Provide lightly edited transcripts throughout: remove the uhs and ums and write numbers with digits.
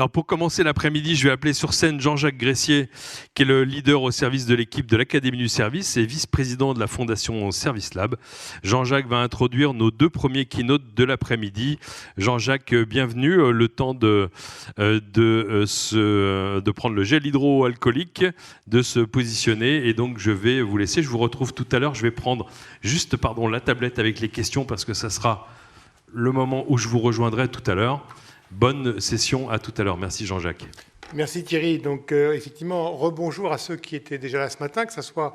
Alors pour commencer l'après-midi, je vais appeler sur scène Jean-Jacques Gressier, qui est le leader au service de l'équipe de l'Académie du Service et vice-président de la Fondation Service Lab. Jean-Jacques va introduire nos deux premiers keynotes de l'après-midi. Jean-Jacques, bienvenue. Le temps de prendre le gel hydroalcoolique, de se positionner. Et donc je vais vous laisser. Je vous retrouve tout à l'heure. Je vais prendre juste la tablette avec les questions parce que ça sera le moment où je vous rejoindrai tout à l'heure. Bonne session, à tout à l'heure. Merci Jean-Jacques. Merci Thierry. Donc effectivement, rebonjour à ceux qui étaient déjà là ce matin, que ce soit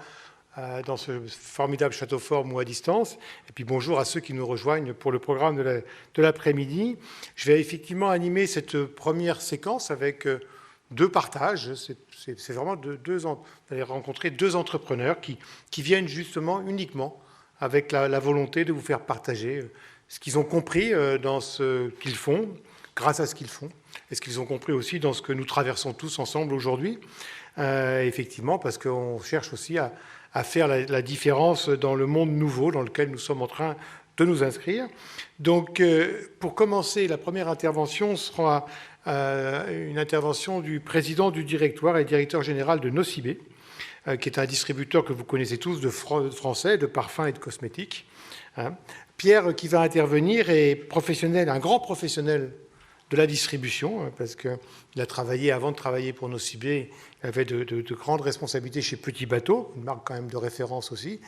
dans ce formidable château forme ou à distance. Et puis bonjour à ceux qui nous rejoignent pour le programme de l'après-midi. Je vais effectivement animer cette première séquence avec deux partages. C'est vraiment vous allez rencontrer deux entrepreneurs qui viennent justement uniquement avec la volonté de vous faire partager ce qu'ils ont compris dans ce qu'ils font, grâce à ce qu'ils font, et ce qu'ils ont compris aussi dans ce que nous traversons tous ensemble aujourd'hui, effectivement, parce qu'on cherche aussi à faire la différence dans le monde nouveau dans lequel nous sommes en train de nous inscrire. Donc, pour commencer, la première intervention sera une intervention du président du directoire et directeur général de Nocibé, qui est un distributeur que vous connaissez tous de français, de parfums et de cosmétiques. Pierre, qui va intervenir, est professionnel, un grand professionnel de la distribution, parce qu'il a travaillé, avant de travailler pour Nocibé, il avait de grandes responsabilités chez Petit Bateau, une marque quand même de référence aussi,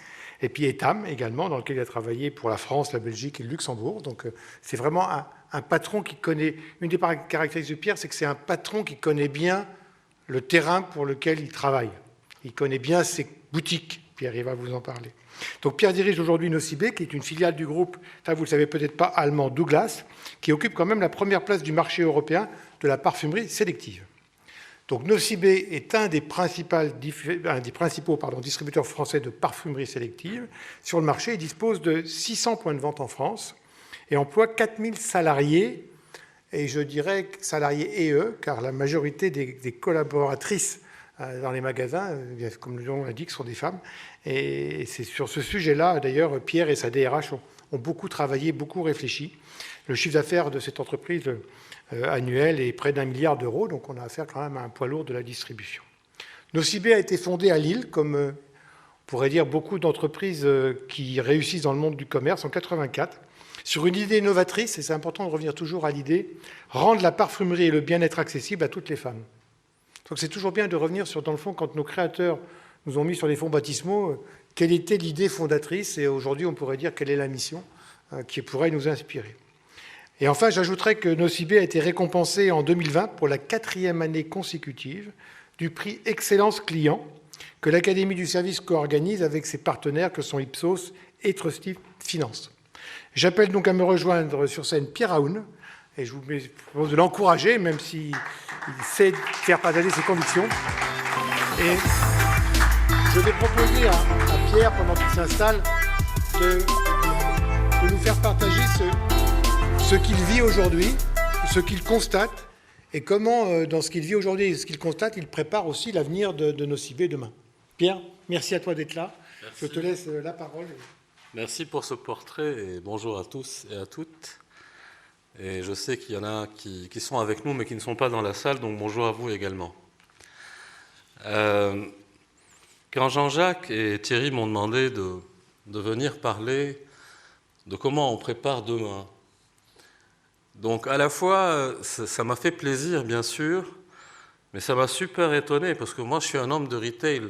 et puis Etam également, dans lequel il a travaillé pour la France, la Belgique et le Luxembourg. Donc c'est vraiment un patron qui connaît, une des caractéristiques de Pierre, c'est que c'est un patron qui connaît bien le terrain pour lequel il travaille. Il connaît bien ses boutiques, Pierre, il va vous en parler. Donc Pierre dirige aujourd'hui Nocibé, qui est une filiale du groupe, ça vous ne le savez peut-être pas, allemand Douglas, qui occupe quand même la première place du marché européen de la parfumerie sélective. Donc Nocibé est un des principaux distributeurs français de parfumerie sélective. Sur le marché, il dispose de 600 points de vente en France et emploie 4000 salariés, et je dirais salariés et eux, car la majorité des collaboratrices dans les magasins, comme le nom l'indique, sont des femmes. Et c'est sur ce sujet-là, d'ailleurs, Pierre et sa DRH ont beaucoup travaillé, beaucoup réfléchi. Le chiffre d'affaires de cette entreprise annuel est près d'1 milliard d'euros, donc on a affaire quand même à un poids lourd de la distribution. Nocibé a été fondé à Lille, comme on pourrait dire beaucoup d'entreprises qui réussissent dans le monde du commerce, en 1984, sur une idée novatrice, et c'est important de revenir toujours à l'idée, rendre la parfumerie et le bien-être accessible à toutes les femmes. Donc c'est toujours bien de revenir sur, dans le fond, quand nos créateurs nous ont mis sur les fonds baptismaux, quelle était l'idée fondatrice, et aujourd'hui on pourrait dire quelle est la mission qui pourrait nous inspirer. Et enfin, j'ajouterais que Nocibé a été récompensé en 2020 pour la 4e année consécutive du prix Excellence Client que l'Académie du Service co-organise avec ses partenaires que sont Ipsos et Trusty Finance. J'appelle donc à me rejoindre sur scène Pierre Aoun, et je vous propose de l'encourager, même s'il sait faire partager ses convictions. Et je vais proposer à Pierre, pendant qu'il s'installe, de nous faire partager ce qu'il vit aujourd'hui, ce qu'il constate, et comment, dans ce qu'il vit aujourd'hui et ce qu'il constate, il prépare aussi l'avenir de Nocibé demain. Pierre, merci à toi d'être là. Merci. Je te laisse la parole. Merci pour ce portrait et bonjour à tous et à toutes. Et je sais qu'il y en a qui sont avec nous mais qui ne sont pas dans la salle, donc bonjour à vous également. Quand Jean-Jacques et Thierry m'ont demandé de venir parler de comment on prépare demain, donc à la fois ça m'a fait plaisir bien sûr, mais ça m'a super étonné parce que moi je suis un homme de retail.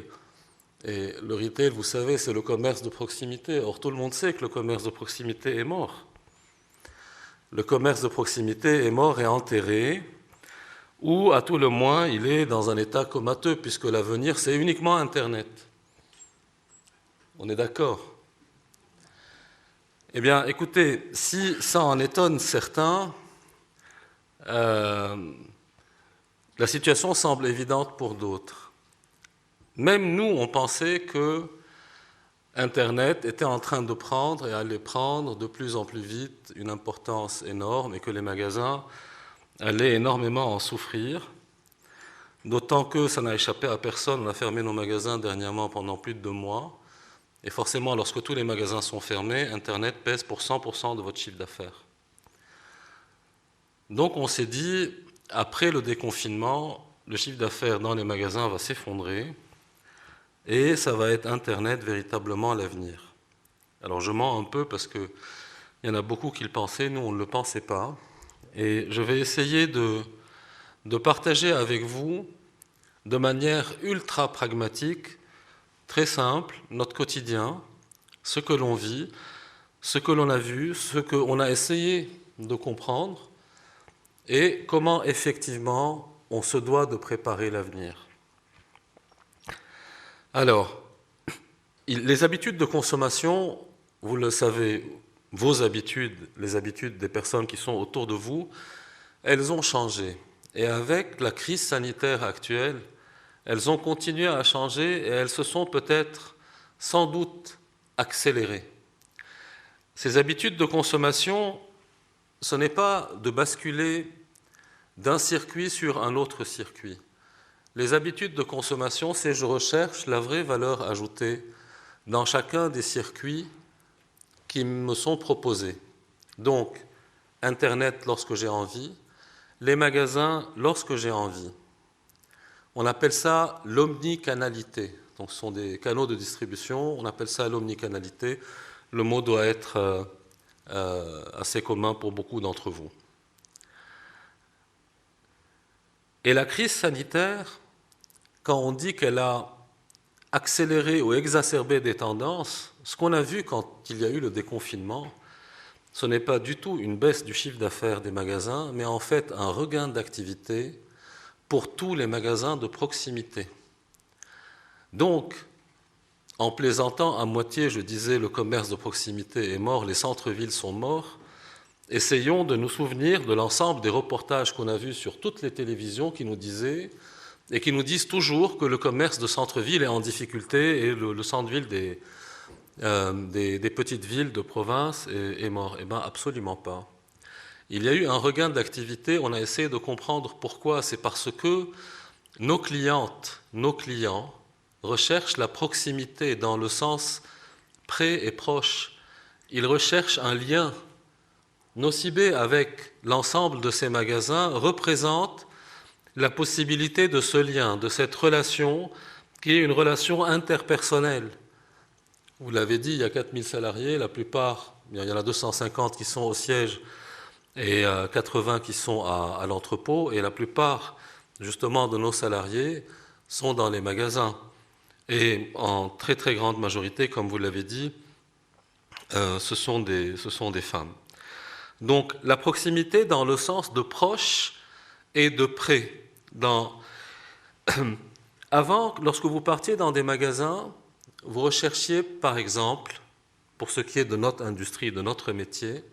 Et le retail, vous savez, c'est le commerce de proximité. Or, tout le monde sait que le commerce de proximité est mort. Le commerce de proximité est mort et enterré, ou à tout le moins, il est dans un état comateux, puisque l'avenir, c'est uniquement Internet. On est d'accord? Eh bien, écoutez, si ça en étonne certains, la situation semble évidente pour d'autres. Même nous, on pensait que Internet était en train de prendre et allait prendre de plus en plus vite une importance énorme et que les magasins allaient énormément en souffrir. D'autant que ça n'a échappé à personne. On a fermé nos magasins dernièrement pendant plus de 2 mois. Et forcément, lorsque tous les magasins sont fermés, Internet pèse pour 100% de votre chiffre d'affaires. Donc on s'est dit, après le déconfinement, le chiffre d'affaires dans les magasins va s'effondrer et ça va être Internet véritablement l'avenir. Alors je mens un peu parce qu'il y en a beaucoup qui le pensaient, nous on ne le pensait pas. Et je vais essayer de partager avec vous de manière ultra pragmatique, très simple, notre quotidien, ce que l'on vit, ce que l'on a vu, ce qu'on a essayé de comprendre et comment effectivement on se doit de préparer l'avenir. Alors, les habitudes de consommation, vous le savez, vos habitudes, les habitudes des personnes qui sont autour de vous, elles ont changé. Et avec la crise sanitaire actuelle, elles ont continué à changer et elles se sont peut-être, sans doute, accélérées. Ces habitudes de consommation, ce n'est pas de basculer d'un circuit sur un autre circuit. Les habitudes de consommation, c'est je recherche la vraie valeur ajoutée dans chacun des circuits qui me sont proposés. Donc, Internet lorsque j'ai envie, les magasins lorsque j'ai envie. On appelle ça l'omnicanalité. Donc, ce sont des canaux de distribution, on appelle ça l'omnicanalité. Le mot doit être assez commun pour beaucoup d'entre vous. Et la crise sanitaire, quand on dit qu'elle a accéléré ou exacerbé des tendances, ce qu'on a vu quand il y a eu le déconfinement, ce n'est pas du tout une baisse du chiffre d'affaires des magasins, mais en fait un regain d'activité pour tous les magasins de proximité. Donc, en plaisantant à moitié, je disais le commerce de proximité est mort, les centres-villes sont morts. Essayons de nous souvenir de l'ensemble des reportages qu'on a vus sur toutes les télévisions qui nous disaient et qui nous disent toujours que le commerce de centre-ville est en difficulté et le centre-ville des petites villes de province est mort. Eh bien, absolument pas. Il y a eu un regain d'activité, on a essayé de comprendre pourquoi. C'est parce que nos clientes, nos clients recherchent la proximité dans le sens près et proche. Ils recherchent un lien. Nocibé, avec l'ensemble de ces magasins, représente la possibilité de ce lien, de cette relation qui est une relation interpersonnelle. Vous l'avez dit, il y a 4000 salariés, la plupart, il y en a 250 qui sont au siège et 80 qui sont à l'entrepôt, et la plupart, justement, de nos salariés sont dans les magasins. Et en très très grande majorité, comme vous l'avez dit, ce sont des femmes. Donc la proximité dans le sens de proche et de près. Avant, lorsque vous partiez dans des magasins, vous recherchiez par exemple, pour ce qui est de notre industrie, de notre métier,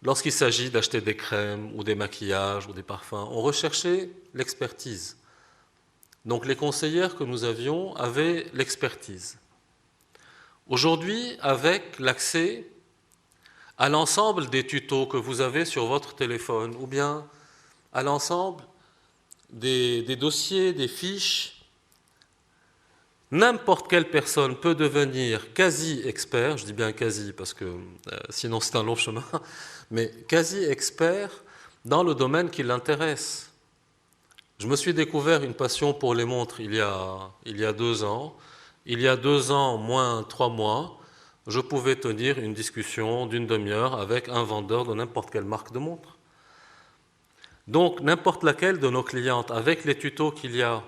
lorsqu'il s'agit d'acheter des crèmes ou des maquillages ou des parfums, on recherchait l'expertise. Donc les conseillères que nous avions avaient l'expertise. Aujourd'hui, avec l'accès à l'ensemble des tutos que vous avez sur votre téléphone, ou bien à l'ensemble des dossiers, des fiches, n'importe quelle personne peut devenir quasi-expert, je dis bien quasi parce que sinon c'est un long chemin, mais quasi-expert dans le domaine qui l'intéresse. Je me suis découvert une passion pour les montres il y a 2 ans. Il y a 2 ans, moins 3 mois, je pouvais tenir une discussion d'une demi-heure avec un vendeur de n'importe quelle marque de montre. Donc, n'importe laquelle de nos clientes, avec les tutos qu'il y a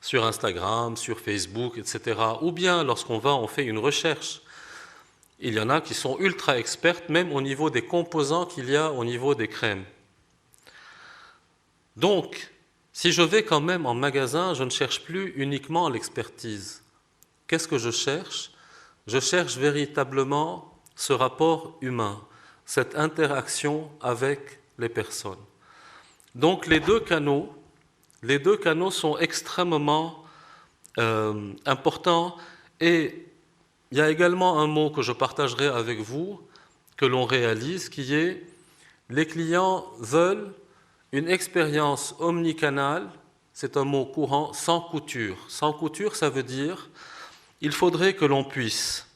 sur Instagram, sur Facebook, etc., ou bien lorsqu'on on fait une recherche, il y en a qui sont ultra expertes, même au niveau des composants qu'il y a au niveau des crèmes. Donc, si je vais quand même en magasin, je ne cherche plus uniquement l'expertise. Qu'est-ce que je cherche ? Je cherche véritablement ce rapport humain, cette interaction avec les personnes. Donc les deux canaux sont extrêmement importants, et il y a également un mot que je partagerai avec vous, que l'on réalise, qui est les clients veulent une expérience omnicanale, c'est un mot courant, sans couture. Sans couture, ça veut dire il faudrait que l'on puisse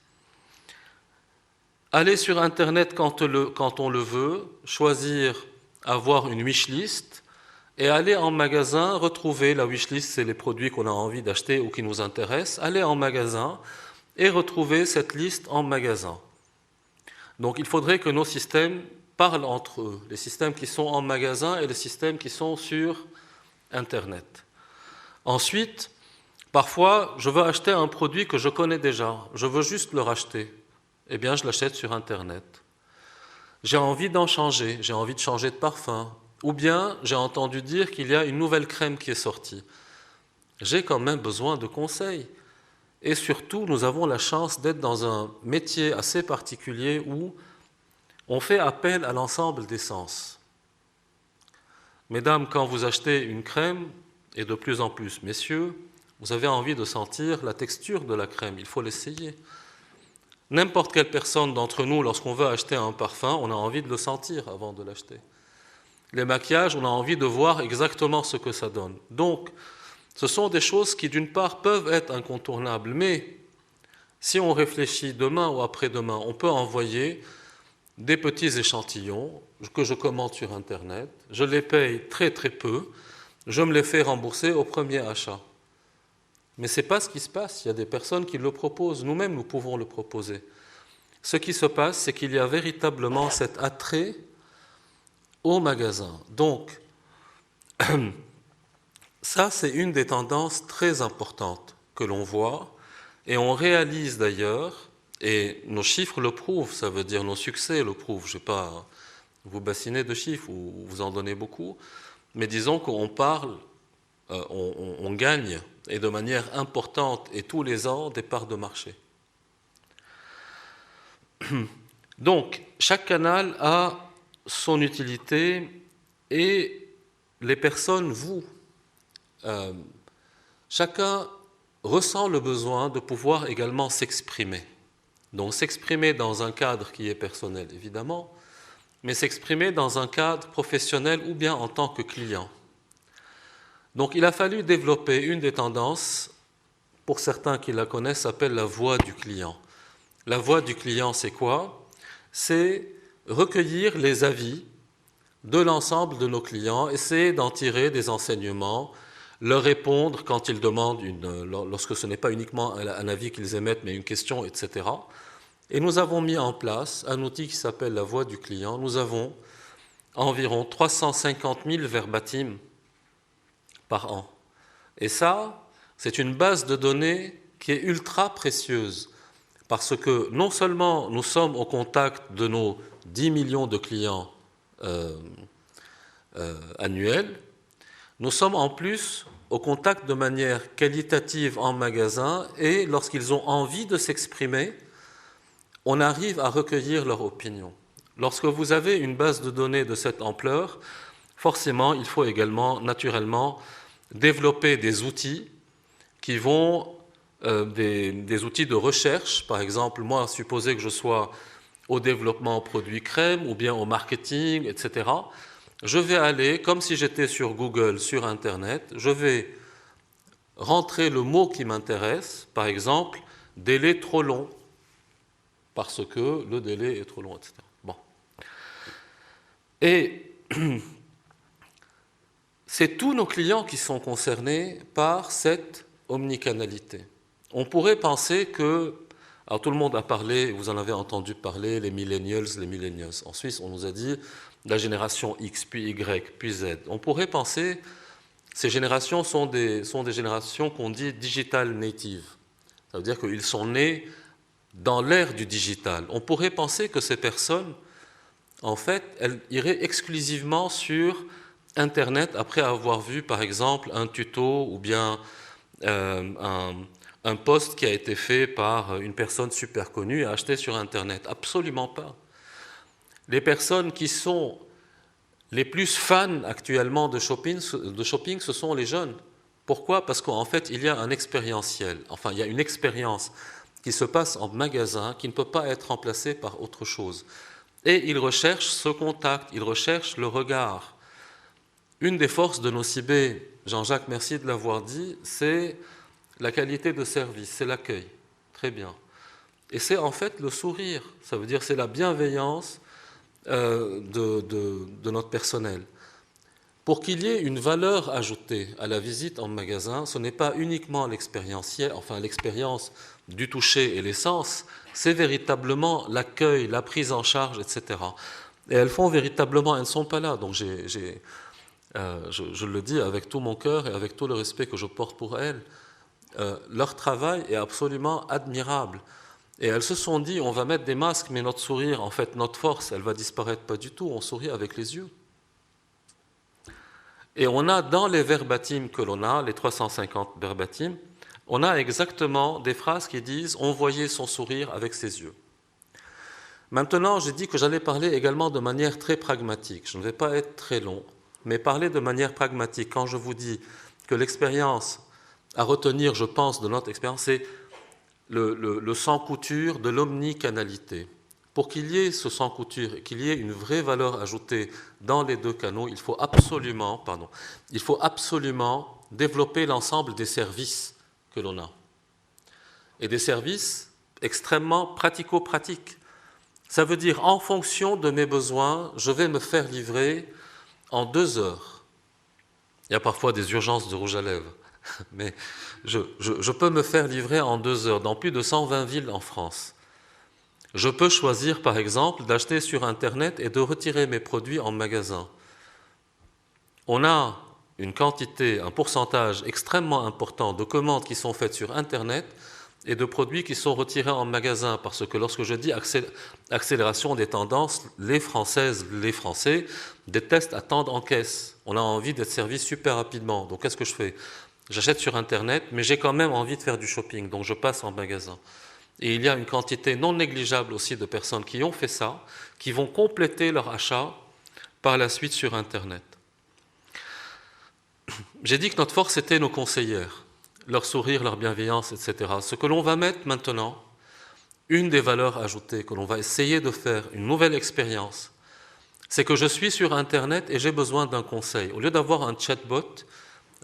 aller sur Internet quand on le veut, choisir avoir une wishlist et aller en magasin, retrouver la wishlist, c'est les produits qu'on a envie d'acheter ou qui nous intéressent, aller en magasin et retrouver cette liste en magasin. Donc il faudrait que nos systèmes parlent entre eux, les systèmes qui sont en magasin et les systèmes qui sont sur Internet. Ensuite, parfois, je veux acheter un produit que je connais déjà, je veux juste le racheter. Eh bien, je l'achète sur Internet. J'ai envie d'en changer, j'ai envie de changer de parfum, ou bien j'ai entendu dire qu'il y a une nouvelle crème qui est sortie. J'ai quand même besoin de conseils. Et surtout, nous avons la chance d'être dans un métier assez particulier où on fait appel à l'ensemble des sens. Mesdames, quand vous achetez une crème, et de plus en plus, messieurs, vous avez envie de sentir la texture de la crème, il faut l'essayer. N'importe quelle personne d'entre nous, lorsqu'on veut acheter un parfum, on a envie de le sentir avant de l'acheter. Les maquillages, on a envie de voir exactement ce que ça donne. Donc, ce sont des choses qui, d'une part, peuvent être incontournables, mais si on réfléchit demain ou après-demain, on peut envoyer des petits échantillons que je commande sur Internet, je les paye très très peu, je me les fais rembourser au premier achat. Mais ce n'est pas ce qui se passe, il y a des personnes qui le proposent, nous-mêmes nous pouvons le proposer. Ce qui se passe, c'est qu'il y a véritablement cet attrait au magasin. Donc, ça, c'est une des tendances très importantes que l'on voit, et on réalise d'ailleurs, et nos chiffres le prouvent, ça veut dire nos succès le prouvent, je ne vais pas vous bassiner de chiffres ou vous en donner beaucoup, mais disons qu'on parle, on gagne, et de manière importante, et tous les ans, des parts de marché. Donc, chaque canal a son utilité, et les personnes, vous, chacun ressent le besoin de pouvoir également s'exprimer. Donc s'exprimer dans un cadre qui est personnel, évidemment, mais s'exprimer dans un cadre professionnel ou bien en tant que client. Donc il a fallu développer une des tendances, pour certains qui la connaissent, s'appelle la voix du client. La voix du client, c'est quoi? C'est recueillir les avis de l'ensemble de nos clients, essayer d'en tirer des enseignements, leur répondre quand ils demandent, lorsque ce n'est pas uniquement un avis qu'ils émettent, mais une question, etc. Et nous avons mis en place un outil qui s'appelle la voix du client. Nous avons environ 350 000 verbatim par an. Et ça, c'est une base de données qui est ultra précieuse, parce que non seulement nous sommes au contact de nos 10 millions de clients annuels, nous sommes en plus au contact de manière qualitative en magasin, et lorsqu'ils ont envie de s'exprimer, on arrive à recueillir leur opinion. Lorsque vous avez une base de données de cette ampleur, forcément, il faut également, naturellement, développer des outils qui vont, des outils de recherche. Par exemple, moi, supposez que je sois au développement produit crème ou bien au marketing, etc. Je vais aller, comme si j'étais sur Google, sur Internet, je vais rentrer le mot qui m'intéresse, par exemple, délai trop long, parce que le délai est trop long, etc. Bon. Et c'est tous nos clients qui sont concernés par cette omnicanalité. On pourrait penser que, alors tout le monde a parlé, vous en avez entendu parler, les millennials. En Suisse, on nous a dit la génération X, puis Y, puis Z. On pourrait penser ces générations sont des générations qu'on dit digital native. Ça veut dire qu'ils sont nés dans l'ère du digital. On pourrait penser que ces personnes, en fait, elles iraient exclusivement sur Internet après avoir vu, par exemple, un tuto ou bien un post qui a été fait par une personne super connue et acheté sur Internet. Absolument pas. Les personnes qui sont les plus fans actuellement de shopping, ce sont les jeunes. Pourquoi? Parce qu'en fait, il y a un expérientiel. Enfin, il y a une expérience qui se passe en magasin, qui ne peut pas être remplacée par autre chose. Et ils recherchent ce contact, ils recherchent le regard. Une des forces de nos CIB, Jean-Jacques, merci de l'avoir dit, c'est la qualité de service, c'est l'accueil. Très bien. Et c'est en fait le sourire, ça veut dire c'est la bienveillance, de notre personnel. Pour qu'il y ait une valeur ajoutée à la visite en magasin, ce n'est pas uniquement l'expérientiel, enfin l'expérience du toucher et les sens, c'est véritablement l'accueil, la prise en charge, etc. Et elles font véritablement, elles ne sont pas là. Donc je le dis avec tout mon cœur et avec tout le respect que je porte pour elles, leur travail est absolument admirable. Et elles se sont dit, on va mettre des masques, mais notre sourire, en fait, notre force, elle va disparaître pas du tout, on sourit avec les yeux. Et on a dans les verbatims que l'on a, les 350 verbatims, on a exactement des phrases qui disent « on voyait son sourire avec ses yeux ». Maintenant, j'ai dit que j'allais parler également de manière très pragmatique. Je ne vais pas être très long, mais parler de manière pragmatique. Quand je vous dis que l'expérience à retenir, je pense, de notre expérience, c'est le sans-couture de l'omnicanalité. Pour qu'il y ait ce sans-couture et qu'il y ait une vraie valeur ajoutée dans les deux canaux, il faut absolument développer l'ensemble des services que l'on a. Et des services extrêmement pratico-pratiques. Ça veut dire, en fonction de mes besoins, je vais me faire livrer en 2 heures. Il y a parfois des urgences de rouge à lèvres, mais je peux me faire livrer en 2 heures dans plus de 120 villes en France. Je peux choisir, par exemple, d'acheter sur Internet et de retirer mes produits en magasin. On a une quantité, un pourcentage extrêmement important de commandes qui sont faites sur Internet et de produits qui sont retirés en magasin, parce que lorsque je dis accélération des tendances, les Françaises, les Français détestent attendre en caisse. On a envie d'être servi super rapidement. Donc qu'est-ce que je fais ? J'achète sur Internet, mais j'ai quand même envie de faire du shopping, donc je passe en magasin. Et il y a une quantité non négligeable aussi de personnes qui ont fait ça, qui vont compléter leur achat par la suite sur Internet. J'ai dit que notre force était nos conseillères, leur sourire, leur bienveillance, etc. Ce que l'on va mettre maintenant, une des valeurs ajoutées que l'on va essayer de faire, une nouvelle expérience, c'est que je suis sur Internet et j'ai besoin d'un conseil. Au lieu d'avoir un chatbot,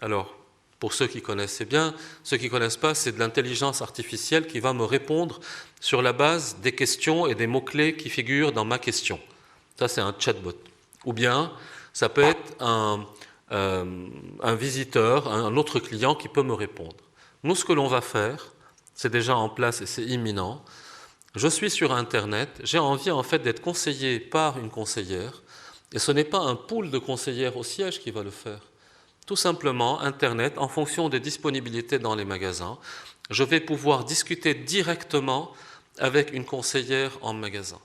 alors, pour ceux qui connaissent, c'est bien. Ceux qui ne connaissent pas, c'est de l'intelligence artificielle qui va me répondre sur la base des questions et des mots-clés qui figurent dans ma question. Ça, c'est un chatbot. Ou bien, ça peut être un visiteur, un autre client qui peut me répondre. Nous, ce que l'on va faire, c'est déjà en place et c'est imminent. Je suis sur Internet, j'ai envie en fait d'être conseillé par une conseillère, et ce n'est pas un pool de conseillères au siège qui va le faire. Tout simplement, Internet, en fonction des disponibilités dans les magasins, je vais pouvoir discuter directement avec une conseillère en magasin.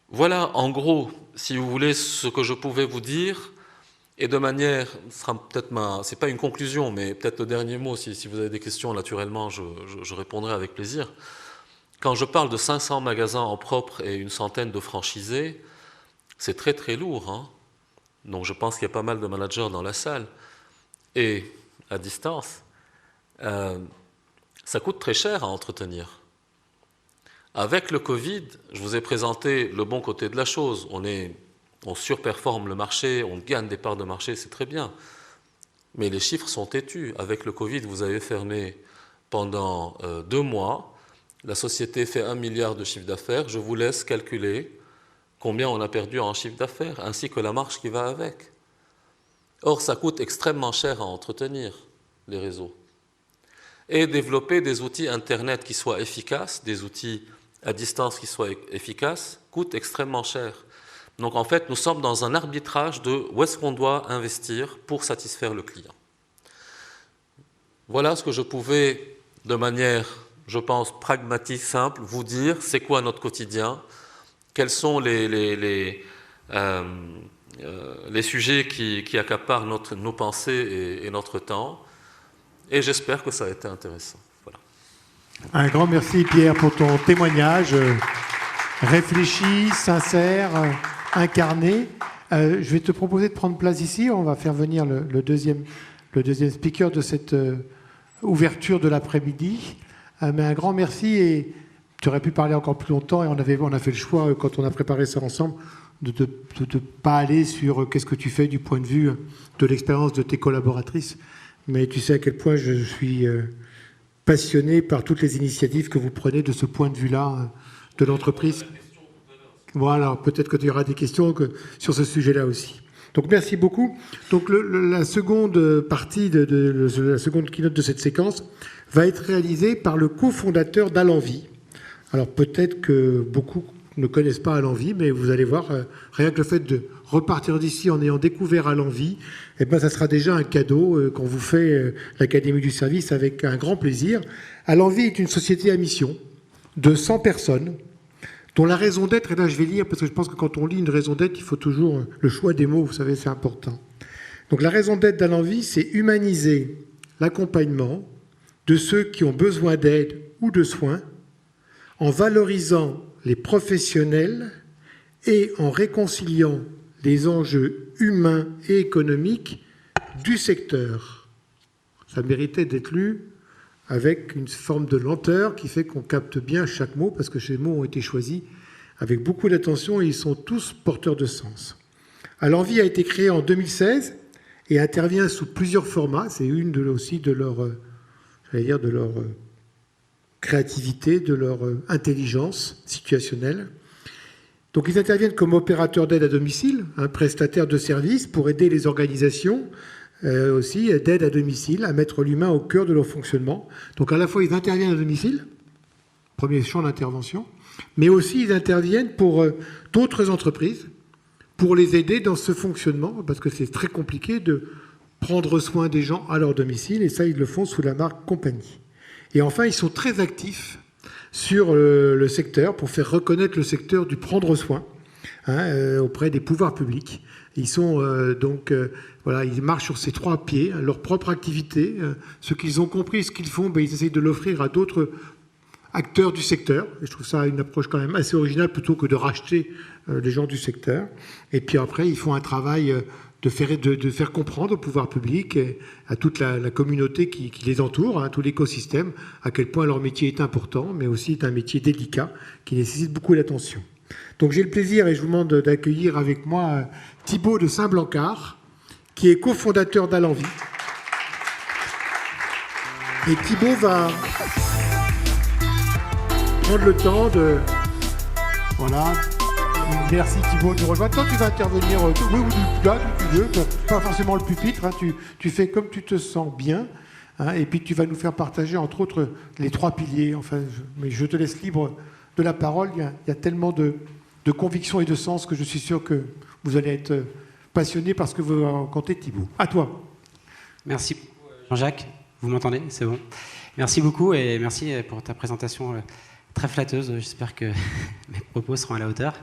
Voilà, en gros, si vous voulez, ce que je pouvais vous dire, et de manière, ce sera peut-être c'est pas une conclusion, mais peut-être le dernier mot, si vous avez des questions, naturellement, je répondrai avec plaisir. Quand je parle de 500 magasins en propre et une centaine de franchisés, c'est très très lourd, hein. Donc je pense qu'il y a pas mal de managers dans la salle. Et à distance, ça coûte très cher à entretenir. Avec le Covid, je vous ai présenté le bon côté de la chose. On surperforme le marché, on gagne des parts de marché, c'est très bien. Mais les chiffres sont têtus. Avec le Covid, vous avez fermé pendant 2 mois. La société fait 1 milliard de chiffre d'affaires. Je vous laisse calculer combien on a perdu en chiffre d'affaires, ainsi que la marge qui va avec. Or, ça coûte extrêmement cher à entretenir, les réseaux. Et développer des outils Internet qui soient efficaces, des outils à distance qui soient efficaces, coûte extrêmement cher. Donc, en fait, nous sommes dans un arbitrage de où est-ce qu'on doit investir pour satisfaire le client. Voilà ce que je pouvais, de manière, je pense, pragmatique, simple, vous dire, c'est quoi notre quotidien, quels sont les sujets qui accaparent nos pensées et notre temps. Et j'espère que ça a été intéressant. Voilà. Un grand merci, Pierre, pour ton témoignage réfléchi, sincère, incarné. Je vais te proposer de prendre place ici. On va faire venir le deuxième speaker de cette ouverture de l'après-midi. Mais un grand merci et tu aurais pu parler encore plus longtemps et on a fait le choix, quand on a préparé ça ensemble, de ne pas aller sur qu'est-ce que tu fais du point de vue de l'expérience de tes collaboratrices. Mais tu sais à quel point je suis passionné par toutes les initiatives que vous prenez de ce point de vue-là de l'entreprise. Voilà, peut-être qu'il y aura des questions sur ce sujet-là aussi. Donc merci beaucoup. Donc la seconde partie la seconde keynote de cette séquence va être réalisée par le cofondateur d'Alenvie. Alors peut-être que beaucoup ne connaissent pas Alenvie, mais vous allez voir, rien que le fait de repartir d'ici en ayant découvert Alenvie, eh ben, ça sera déjà un cadeau qu'on vous fait l'Académie du Service avec un grand plaisir. Alenvie est une société à mission de 100 personnes, dont la raison d'être, et là je vais lire, parce que je pense que quand on lit une raison d'être, il faut toujours le choix des mots, vous savez, c'est important. Donc la raison d'être d'Alenvie, c'est humaniser l'accompagnement de ceux qui ont besoin d'aide ou de soins, en valorisant les professionnels et en réconciliant les enjeux humains et économiques du secteur. Ça méritait d'être lu avec une forme de lenteur qui fait qu'on capte bien chaque mot, parce que ces mots ont été choisis avec beaucoup d'attention et ils sont tous porteurs de sens. Alenvie a été créé en 2016 et intervient sous plusieurs formats. C'est une aussi de leur, de leur créativité, de leur intelligence situationnelle. Donc ils interviennent comme opérateurs d'aide à domicile, un prestataire de services pour aider les organisations aussi d'aide à domicile, à mettre l'humain au cœur de leur fonctionnement. Donc à la fois ils interviennent à domicile, premier champ d'intervention, mais aussi ils interviennent pour d'autres entreprises, pour les aider dans ce fonctionnement, parce que c'est très compliqué de prendre soin des gens à leur domicile, et ça ils le font sous la marque Compagnie. Et enfin ils sont très actifs sur le secteur, pour faire reconnaître le secteur du prendre soin auprès des pouvoirs publics. Ils sont voilà, ils marchent sur ces trois pieds, leur propre activité. Ce qu'ils ont compris, ce qu'ils font, ils essayent de l'offrir à d'autres acteurs du secteur. Et je trouve ça une approche quand même assez originale, plutôt que de racheter les gens du secteur. Et puis après, ils font un travail de faire comprendre au pouvoir public et à toute la communauté qui les entoure, tout l'écosystème, à quel point leur métier est important, mais aussi est un métier délicat qui nécessite beaucoup d'attention. Donc j'ai le plaisir, et je vous demande d'accueillir avec moi Thibaut de Saint-Blancard, qui est cofondateur d'Alenvie. Et Thibaut va prendre le temps de... Voilà. Merci Thibaut de nous rejoindre. Toi, tu vas intervenir là où tu veux, pas forcément le pupitre, tu fais comme tu te sens bien, et puis tu vas nous faire partager entre autres les trois piliers. Enfin, mais je te laisse libre de la parole. Il y a tellement de conviction et de sens que je suis sûr que vous allez être passionné par ce que vous racontez, Thibaut. À toi. Merci Jean-Jacques. Vous m'entendez? C'est bon. Merci beaucoup et merci pour ta présentation très flatteuse. J'espère que mes propos seront à la hauteur.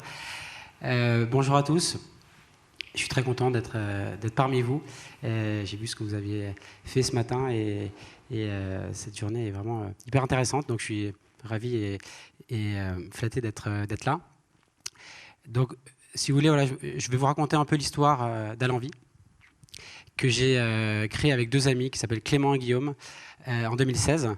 Bonjour à tous. Je suis très content d'être parmi vous. J'ai vu ce que vous aviez fait ce matin et cette journée est vraiment hyper intéressante. Donc je suis ravi et flatté d'être là. Donc, si vous voulez, voilà, je vais vous raconter un peu l'histoire d'Alenvie, que j'ai créée avec deux amis qui s'appellent Clément et Guillaume en 2016.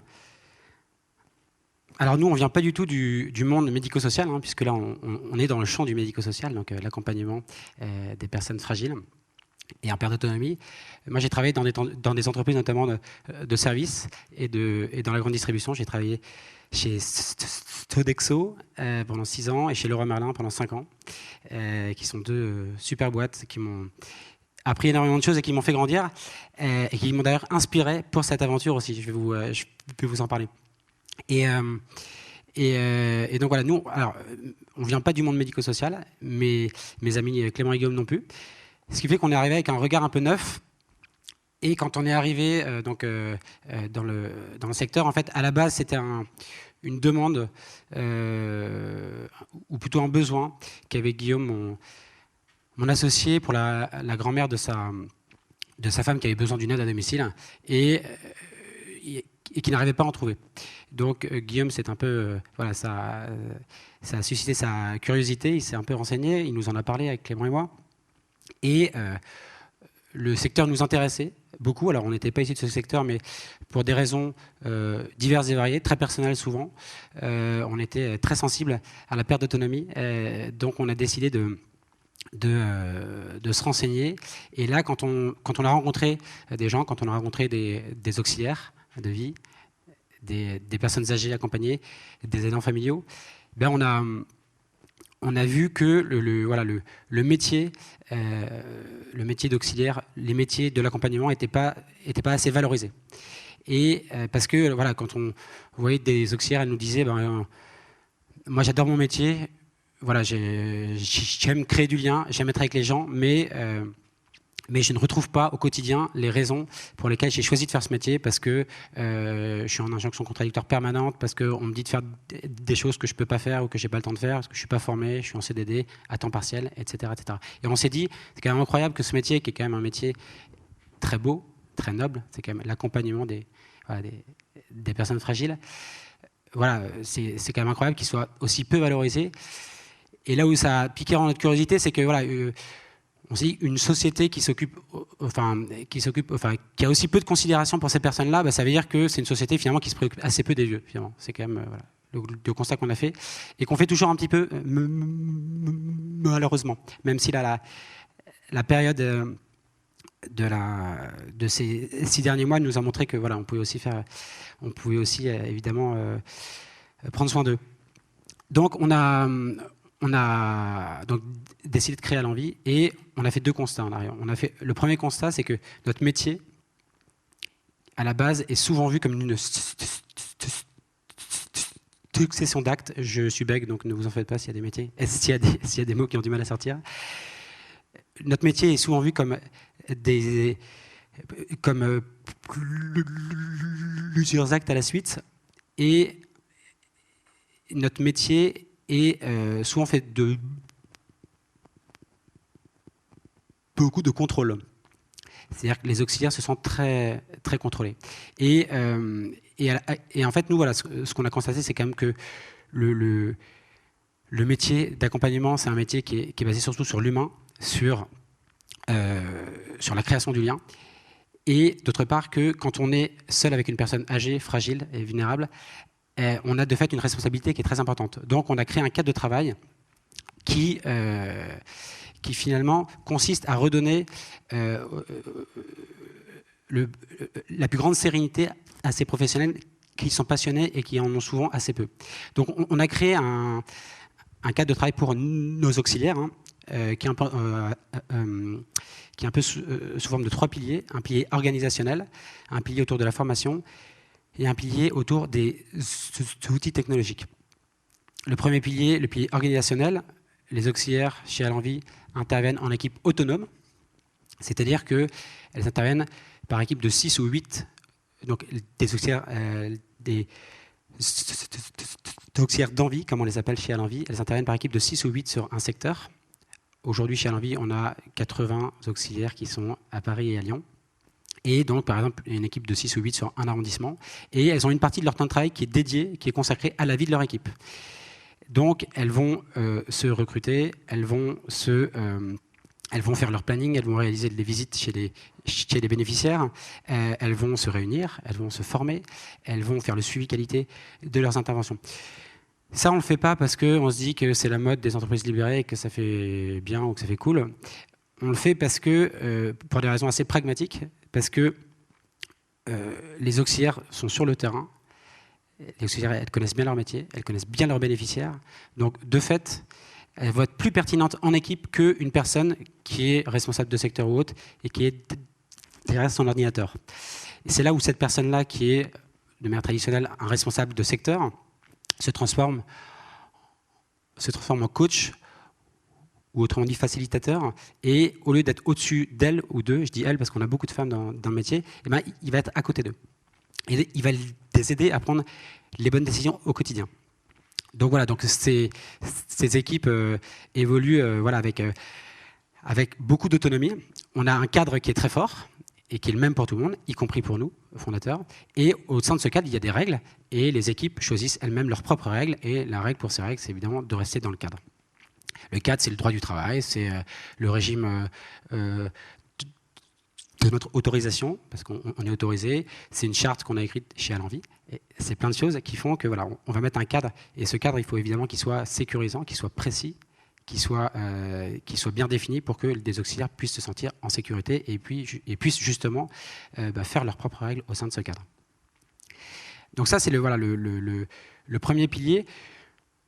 Alors nous, on ne vient pas du tout du monde médico-social, puisque là, on est dans le champ du médico-social, donc l'accompagnement des personnes fragiles et en perte d'autonomie. Moi, j'ai travaillé dans des entreprises, notamment de services et dans la grande distribution. J'ai travaillé chez Sodexo pendant 6 ans et chez Leroy Merlin pendant 5 ans, qui sont deux super boîtes qui m'ont appris énormément de choses et qui m'ont fait grandir et qui m'ont d'ailleurs inspiré pour cette aventure aussi. Je peux vous en parler. Et donc voilà, nous, alors, on ne vient pas du monde médico-social, mais mes amis Clément et Guillaume non plus. Ce qui fait qu'on est arrivé avec un regard un peu neuf. Et quand on est arrivé dans le secteur, en fait, à la base, c'était une demande, ou plutôt un besoin, qu'avait Guillaume, mon associé, pour la grand-mère de sa femme qui avait besoin d'une aide à domicile et qui n'arrivait pas à en trouver. Donc Guillaume, c'est un peu, voilà, ça a suscité sa curiosité, il s'est un peu renseigné, il nous en a parlé avec Clément et moi. Et le secteur nous intéressait beaucoup. Alors, on n'était pas issus de ce secteur, mais pour des raisons diverses et variées, très personnelles souvent. On était très sensibles à la perte d'autonomie. Donc, on a décidé de se renseigner. Et là, quand on a rencontré des gens, quand on a rencontré des auxiliaires de vie, des personnes âgées accompagnées, des aidants familiaux, ben on a vu que le métier d'auxiliaire, les métiers de l'accompagnement n'étaient pas assez valorisés. Et parce que voilà, quand on voyait des auxiliaires, elles nous disaient moi j'adore mon métier, voilà, j'aime créer du lien, j'aime être avec les gens, mais je ne retrouve pas au quotidien les raisons pour lesquelles j'ai choisi de faire ce métier, parce que je suis en injonction contradictoire permanente, parce qu'on me dit de faire des choses que je ne peux pas faire ou que je n'ai pas le temps de faire, parce que je ne suis pas formé, je suis en CDD, à temps partiel, etc., etc. Et on s'est dit, c'est quand même incroyable que ce métier, qui est quand même un métier très beau, très noble, c'est quand même l'accompagnement des personnes fragiles, voilà, c'est quand même incroyable qu'il soit aussi peu valorisé. Et là où ça a piqué en notre curiosité, c'est que voilà, on se dit une société qui a aussi peu de considération pour ces personnes-là, ça veut dire que c'est une société finalement qui se préoccupe assez peu des vieux. Finalement, c'est quand même le constat qu'on a fait et qu'on fait toujours un petit peu malheureusement, même si la période de ces 6 derniers mois nous a montré que voilà, on pouvait aussi évidemment prendre soin d'eux. Donc on a donc décidé de créer à l'envie et on a fait 2 constats en arrière. Le premier constat, c'est que notre métier, à la base, est souvent vu comme une succession d'actes. Je suis bègue, donc ne vous en faites pas s'il y a des métiers, s'il y a des mots qui ont du mal à sortir. Notre métier est souvent vu comme plusieurs actes à la suite, et notre métier est souvent fait de beaucoup de contrôle. C'est-à-dire que les auxiliaires se sentent très, très contrôlés. Et en fait, nous, voilà, ce qu'on a constaté, c'est quand même que le métier d'accompagnement, c'est un métier qui est basé surtout sur l'humain, sur la création du lien. Et d'autre part, que quand on est seul avec une personne âgée, fragile et vulnérable, on a de fait une responsabilité qui est très importante. Donc on a créé un cadre de travail qui finalement consiste à redonner la plus grande sérénité à ces professionnels qui sont passionnés et qui en ont souvent assez peu. Donc on a créé un cadre de travail pour nos auxiliaires, qui est un peu sous forme de 3 piliers. Un pilier organisationnel, un pilier autour de la formation et un pilier autour des outils technologiques. Le premier pilier, le pilier organisationnel, les auxiliaires chez À l'Envie interviennent en équipe autonome, c'est-à-dire qu'elles interviennent par équipe de 6 ou 8, donc des auxiliaires, des auxiliaires d'envie, comme on les appelle chez À l'Envie, elles interviennent par équipe de 6 ou 8 sur un secteur. Aujourd'hui, chez À l'Envie, on a 80 auxiliaires qui sont à Paris et à Lyon. Et donc, par exemple, une équipe de 6 ou 8 sur un arrondissement. Et elles ont une partie de leur temps de travail qui est dédiée, qui est consacrée à la vie de leur équipe. Donc, elles vont se recruter, elles vont faire leur planning, elles vont réaliser des visites chez les bénéficiaires, elles vont se réunir, elles vont se former, elles vont faire le suivi qualité de leurs interventions. Ça, on ne le fait pas parce qu'on se dit que c'est la mode des entreprises libérées et que ça fait bien ou que ça fait cool. On le fait parce que, pour des raisons assez pragmatiques, parce que les auxiliaires sont sur le terrain. Les auxiliaires, elles connaissent bien leur métier, elles connaissent bien leurs bénéficiaires. Donc, de fait, elles vont être plus pertinentes en équipe qu'une personne qui est responsable de secteur ou autre et qui est derrière son ordinateur. Et c'est là où cette personne-là, qui est de manière traditionnelle un responsable de secteur, se transforme en coach, ou autrement dit facilitateur, et au lieu d'être au-dessus d'elle ou d'eux, je dis elle parce qu'on a beaucoup de femmes dans le métier, et ben, il va être à côté d'eux. Et il va les aider à prendre les bonnes décisions au quotidien. Donc voilà, donc ces équipes évoluent voilà, avec beaucoup d'autonomie. On a un cadre qui est très fort et qui est le même pour tout le monde, y compris pour nous, fondateurs. Et au sein de ce cadre, il y a des règles, et les équipes choisissent elles-mêmes leurs propres règles, et la règle pour ces règles, c'est évidemment de rester dans le cadre. Le cadre, c'est le droit du travail, c'est le régime de notre autorisation, parce qu'on est autorisé, c'est une charte qu'on a écrite chez À l'Envie, et c'est plein de choses qui font que voilà, on va mettre un cadre, et ce cadre, il faut évidemment qu'il soit sécurisant, qu'il soit précis, qu'il soit bien défini pour que des auxiliaires puissent se sentir en sécurité et puissent justement faire leurs propres règles au sein de ce cadre. Donc ça, c'est le premier pilier.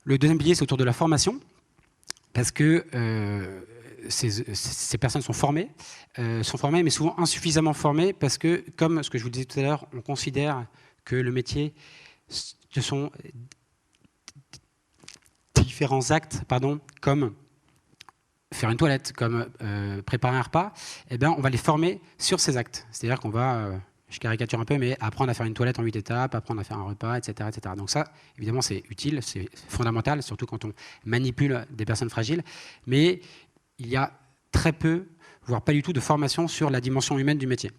Le deuxième pilier, c'est autour de la formation. parce que ces personnes sont formées, mais souvent insuffisamment formées, parce que, comme ce que je vous disais tout à l'heure, on considère que le métier, ce sont différents actes, comme faire une toilette, comme préparer un repas, eh bien, on va les former sur ces actes. C'est-à-dire qu'on va, je caricature un peu, mais apprendre à faire une toilette en 8 étapes, apprendre à faire un repas, etc., etc. Donc ça, évidemment, c'est utile, c'est fondamental, surtout quand on manipule des personnes fragiles. Mais il y a très peu, voire pas du tout, de formation sur la dimension humaine du métier.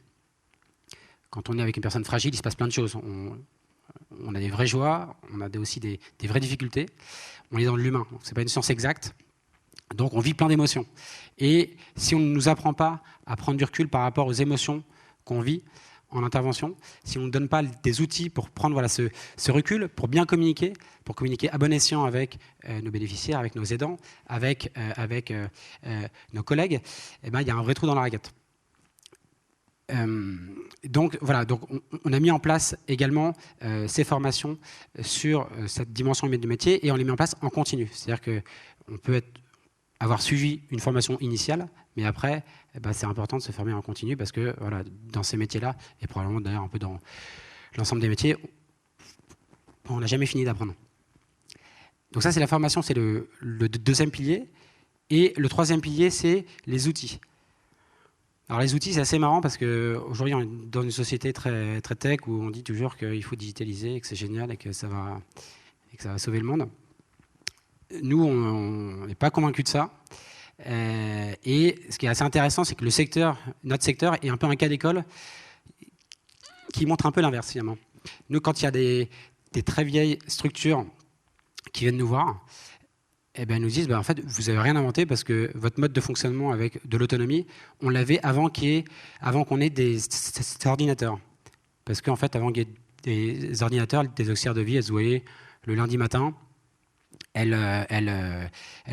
Quand on est avec une personne fragile, il se passe plein de choses. On a des vraies joies, on a aussi des vraies difficultés. On est dans l'humain, ce n'est pas une science exacte. Donc on vit plein d'émotions. Et si on ne nous apprend pas à prendre du recul par rapport aux émotions qu'on vit en intervention, si on ne donne pas des outils pour prendre ce recul, pour bien communiquer, pour communiquer à bon escient avec nos bénéficiaires, avec nos aidants, avec nos collègues, eh ben, il y a un vrai trou dans la raquette. Donc voilà, on a mis en place également ces formations sur cette dimension humaine du métier, et on les met en place en continu. C'est-à-dire qu'on peut avoir suivi une formation initiale, mais après, c'est important de se former en continu, parce que voilà, dans ces métiers-là, et probablement d'ailleurs un peu dans l'ensemble des métiers, on n'a jamais fini d'apprendre. Donc ça, c'est la formation, c'est le deuxième pilier. Et le troisième pilier, c'est les outils. Alors les outils, c'est assez marrant, parce qu'aujourd'hui, on est dans une société très, très tech, où on dit toujours qu'il faut digitaliser, que c'est génial, et que ça va sauver le monde. Nous, on n'est pas convaincus de ça. Et ce qui est assez intéressant, c'est que notre secteur est un peu un cas d'école qui montre un peu l'inverse, finalement. Nous, quand il y a des très vieilles structures qui viennent nous voir, eh bien, nous disent, en fait, vous n'avez rien inventé, parce que votre mode de fonctionnement avec de l'autonomie, on l'avait avant qu'on ait des ordinateurs. Parce qu'en fait, avant qu'il y ait des ordinateurs, des auxiliaires de vie, elles se voyaient le lundi matin. Elles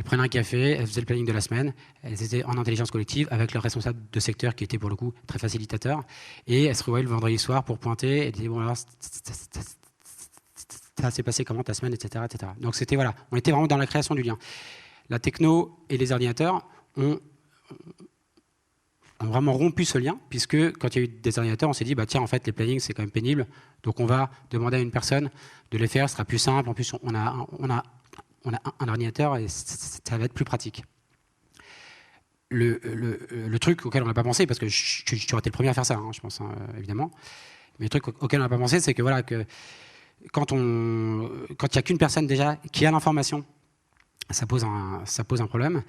prenaient un café, elles faisaient le planning de la semaine, elles étaient en intelligence collective avec leur responsable de secteur qui était pour le coup très facilitateur, et elles se revoyaient le vendredi soir pour pointer et disaient bon alors ça s'est passé comment ta semaine, etc., etc. Donc c'était voilà, on était vraiment dans la création du lien. La techno et les ordinateurs ont vraiment rompu ce lien, puisque quand il y a eu des ordinateurs, on s'est dit tiens, en fait les plannings c'est quand même pénible, donc on va demander à une personne de les faire, ce sera plus simple, en plus on a un ordinateur et ça va être plus pratique. Le truc auquel on n'a pas pensé, parce que j'aurais été le premier à faire ça, je pense, évidemment, mais le truc auquel on n'a pas pensé, c'est que, voilà, que quand il n'y a qu'une personne déjà qui a l'information, ça pose un problème,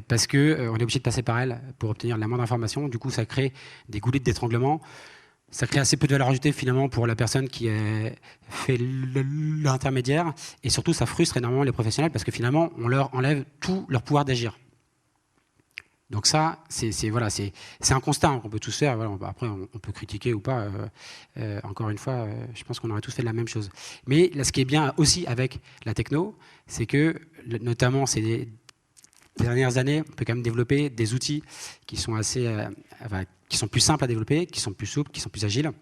parce qu'on est obligé de passer par elle pour obtenir la moindre information. Du coup, ça crée des goulets d'étranglement. Ça crée assez peu de valeur ajoutée finalement pour la personne qui fait l'intermédiaire, et surtout ça frustre énormément les professionnels, parce que finalement on leur enlève tout leur pouvoir d'agir. Donc ça, c'est un constat qu'on peut tous faire. Voilà, après on peut critiquer ou pas. Encore une fois, je pense qu'on aurait tous fait la même chose. Mais là, ce qui est bien aussi avec la techno, c'est que notamment ces dernières années, on peut quand même développer des outils qui sont qui sont plus simples à développer, qui sont plus souples, qui sont plus agiles,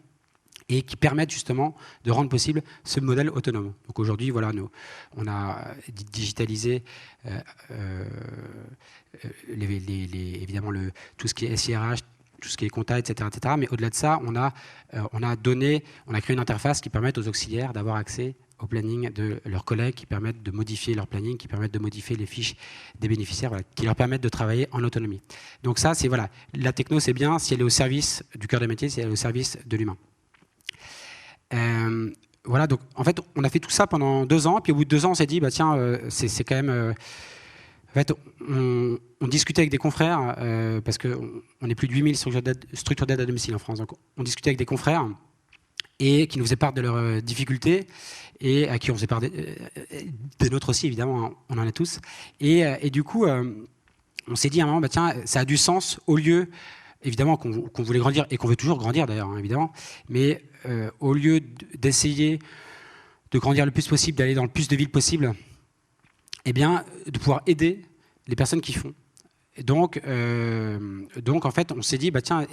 et qui permettent justement de rendre possible ce modèle autonome. Donc aujourd'hui, voilà, on a digitalisé évidemment tout ce qui est SIRH, tout ce qui est compta, etc., etc. Mais au-delà de ça, on a créé une interface qui permet aux auxiliaires d'avoir accès au planning de leurs collègues, qui permettent de modifier leur planning, qui permettent de modifier les fiches des bénéficiaires, voilà, qui leur permettent de travailler en autonomie. Donc ça, c'est voilà, la techno, c'est bien si elle est au service du cœur des métiers, si elle est au service de l'humain. Voilà, donc en fait, on a fait tout ça pendant 2 ans, puis au bout de 2 ans, on s'est dit, tiens, c'est quand même... en fait, on discutait avec des confrères, parce qu'on est plus de 8000 structures d'aide à domicile en France, donc on discutait avec des confrères, et qui nous faisaient part de leurs difficultés, et à qui on faisait part des nôtres aussi, évidemment, on en a tous. Et du coup, on s'est dit à un moment, tiens, ça a du sens, au lieu, évidemment, qu'on voulait grandir, et qu'on veut toujours grandir d'ailleurs, évidemment, mais au lieu d'essayer de grandir le plus possible, d'aller dans le plus de villes possible, eh bien, de pouvoir aider les personnes qui font. Et donc, en fait, on s'est dit, tiens,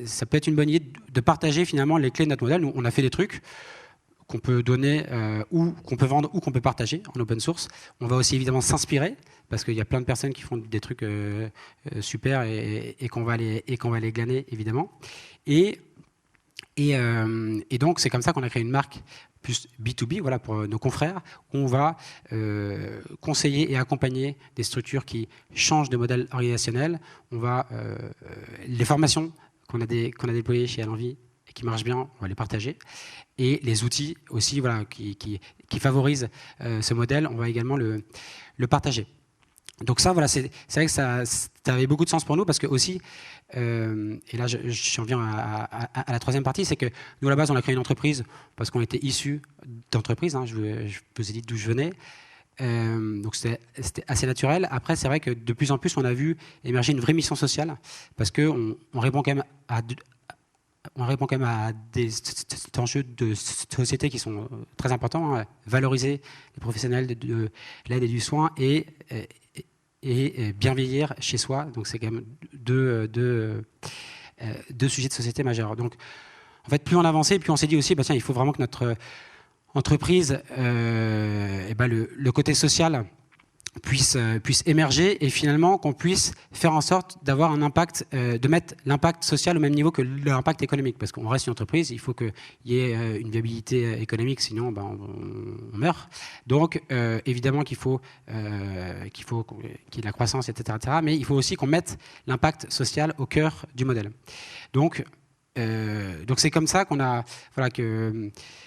ça peut être une bonne idée de partager finalement les clés de notre modèle. Nous, on a fait des trucs qu'on peut donner ou qu'on peut vendre ou qu'on peut partager en open source. On va aussi évidemment s'inspirer parce qu'il y a plein de personnes qui font des trucs super et qu'on va les glaner évidemment. Et donc c'est comme ça qu'on a créé une marque plus B2B, voilà, pour nos confrères, où on va conseiller et accompagner des structures qui changent de modèle organisationnel. On va les formations qu'on a déployées chez Allenvie et qui marchent bien, on va les partager. Et les outils aussi, voilà, qui favorisent ce modèle, on va également le partager. Donc ça, voilà, c'est vrai que ça avait beaucoup de sens pour nous parce que aussi, et là j'en viens à la troisième partie, c'est que nous à la base on a créé une entreprise parce qu'on était issus d'entreprise, hein, je vous ai dit d'où je venais, donc c'était assez naturel. Après c'est vrai que de plus en plus on a vu émerger une vraie mission sociale parce qu'on répond quand même à des enjeux de société qui sont très importants, hein, valoriser les professionnels de l'aide et du soin et bien vieillir chez soi. Donc c'est quand même deux sujets de société majeurs. Donc en fait, plus on avançait, plus on s'est dit aussi, bah, tiens, il faut vraiment que notre entreprise, le côté social puisse émerger et finalement qu'on puisse faire en sorte d'avoir un impact, de mettre l'impact social au même niveau que l'impact économique. Parce qu'on reste une entreprise, il faut qu'il y ait une viabilité économique, sinon ben, on meurt. Donc évidemment qu'il faut qu'il y ait de la croissance, etc., mais il faut aussi qu'on mette l'impact social au cœur du modèle. Donc c'est comme ça qu'on a, voilà,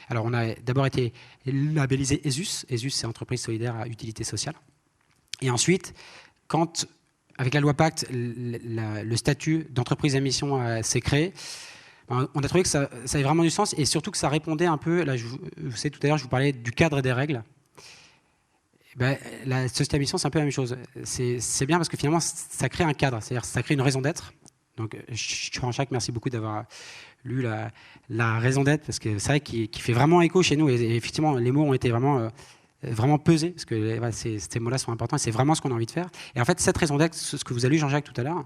alors on a d'abord été labellisé ESUS. ESUS, c'est Entreprise solidaire à utilité sociale. Et ensuite, quand, avec la loi Pacte, le statut d'entreprise à mission s'est créé, on a trouvé que ça avait vraiment du sens et surtout que ça répondait un peu, là, vous savez, tout à l'heure, je vous parlais du cadre et des règles. Ben, la société à mission, c'est un peu la même chose. C'est bien parce que finalement, ça crée un cadre, c'est-à-dire ça crée une raison d'être. Donc, Jean-Jacques, merci beaucoup d'avoir lu la raison d'être, parce que c'est vrai qu'il fait vraiment écho chez nous. Et effectivement, les mots ont été vraiment pesés, parce que voilà, ces mots-là sont importants, et c'est vraiment ce qu'on a envie de faire. Et en fait, cette raison d'être, ce que vous avez lu, Jean-Jacques, tout à l'heure,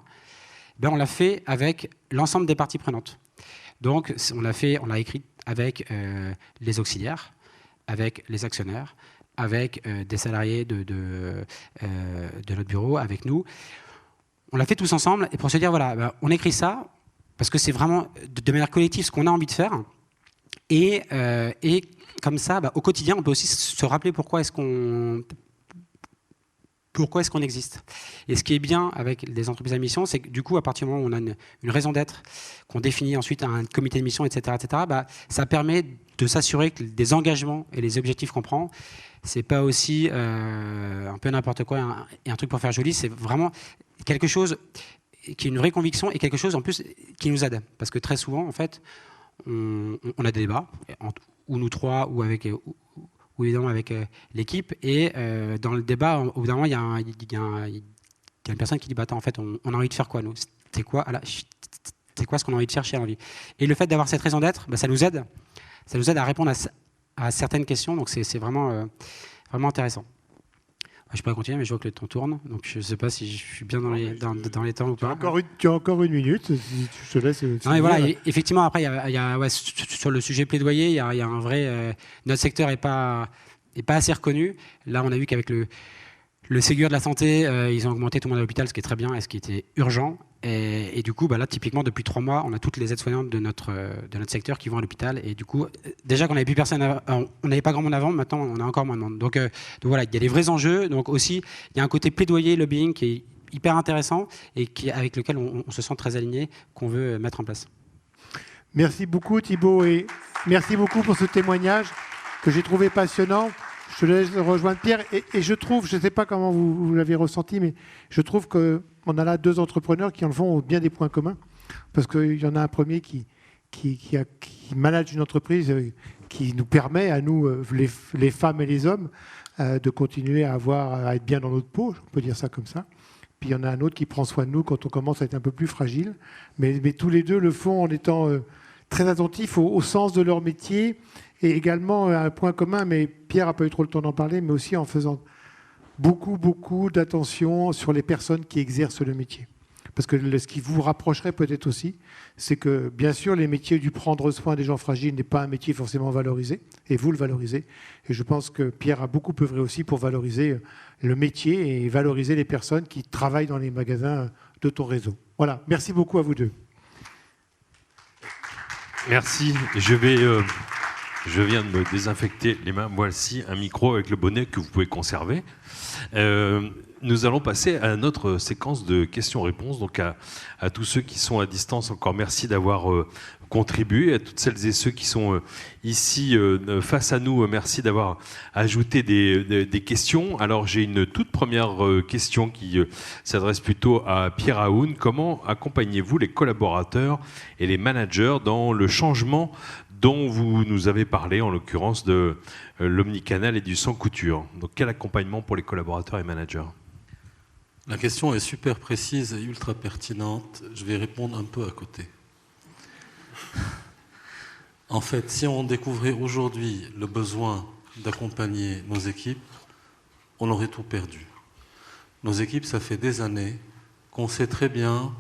ben, on l'a fait avec l'ensemble des parties prenantes. Donc, on l'a écrit avec les auxiliaires, avec les actionnaires, avec des salariés de notre bureau, avec nous. On l'a fait tous ensemble, et pour se dire, voilà, ben, on écrit ça, parce que c'est vraiment de manière collective ce qu'on a envie de faire. Et comme ça, bah, au quotidien, on peut aussi se rappeler pourquoi est-ce qu'on existe. Et ce qui est bien avec des entreprises à mission, c'est que du coup, à partir du moment où on a une raison d'être, qu'on définit ensuite un comité de mission, etc., bah, ça permet de s'assurer que des engagements et les objectifs qu'on prend, c'est pas aussi un peu n'importe quoi et un truc pour faire joli, c'est vraiment quelque chose qui est une vraie conviction et quelque chose en plus qui nous aide. Parce que très souvent, en fait, on a des débats, ou nous trois, ou évidemment avec l'équipe, et dans le débat, au bout d'un moment, il y a une personne qui dit, bah, attends, en fait, on a envie de faire quoi, nous ? C'est quoi ce qu'on a envie de faire chez Allenvie ? Et le fait d'avoir cette raison d'être, bah, ça nous aide à répondre à certaines questions, donc c'est vraiment intéressant. Je pourrais continuer, mais je vois que le temps tourne, donc je ne sais pas si je suis bien dans les temps ou pas. Tu as encore une minute, si je te laisse. Non, et voilà, effectivement, après, sur le sujet plaidoyer, il y a un vrai. Notre secteur n'est pas assez reconnu. Là, on a vu qu'avec le Ségur de la santé, ils ont augmenté tout le monde à l'hôpital, ce qui est très bien et ce qui était urgent. Et du coup, bah là, typiquement, depuis 3 mois, on a toutes les aides-soignantes de notre secteur qui vont à l'hôpital. Et du coup, déjà qu'on n'avait plus personne, on n'avait pas grand monde avant, maintenant on a encore moins de monde. Donc voilà, il y a des vrais enjeux. Donc aussi, il y a un côté plaidoyer, lobbying qui est hyper intéressant et avec lequel on se sent très aligné, qu'on veut mettre en place. Merci beaucoup Thibaut et merci beaucoup pour ce témoignage que j'ai trouvé passionnant. Je te laisse rejoindre Pierre et je trouve, je ne sais pas comment vous l'avez ressenti, mais je trouve qu'on a là 2 entrepreneurs qui en fond ont bien des points communs, parce qu'il y en a un premier qui manage une entreprise qui nous permet à nous, les femmes et les hommes, de continuer à être bien dans notre peau, on peut dire ça comme ça. Puis il y en a un autre qui prend soin de nous quand on commence à être un peu plus fragile. Mais tous les deux le font en étant très attentifs au sens de leur métier. Et également, un point commun, mais Pierre n'a pas eu trop le temps d'en parler, mais aussi en faisant beaucoup d'attention sur les personnes qui exercent le métier. Parce que ce qui vous rapprocherait peut-être aussi, c'est que bien sûr, les métiers du prendre soin des gens fragiles n'est pas un métier forcément valorisé, et vous le valorisez. Et je pense que Pierre a beaucoup œuvré aussi pour valoriser le métier et valoriser les personnes qui travaillent dans les magasins de ton réseau. Voilà, merci beaucoup à vous deux. Merci. Je viens de me désinfecter les mains. Voici un micro avec le bonnet que vous pouvez conserver. Nous allons passer à notre séquence de questions-réponses. Donc à tous ceux qui sont à distance, encore merci d'avoir contribué. À toutes celles et ceux qui sont ici face à nous, merci d'avoir ajouté des questions. Alors j'ai une toute première question qui s'adresse plutôt à Pierre Aoun. Comment accompagnez-vous les collaborateurs et les managers dans le changement dont vous nous avez parlé, en l'occurrence de l'omnicanal et du sans couture? Donc quel accompagnement pour les collaborateurs et managers? La question est super précise et ultra pertinente. Je vais répondre un peu à côté. En fait, si on découvrait aujourd'hui le besoin d'accompagner nos équipes, on aurait tout perdu. Nos équipes, ça fait des années qu'on sait très bien.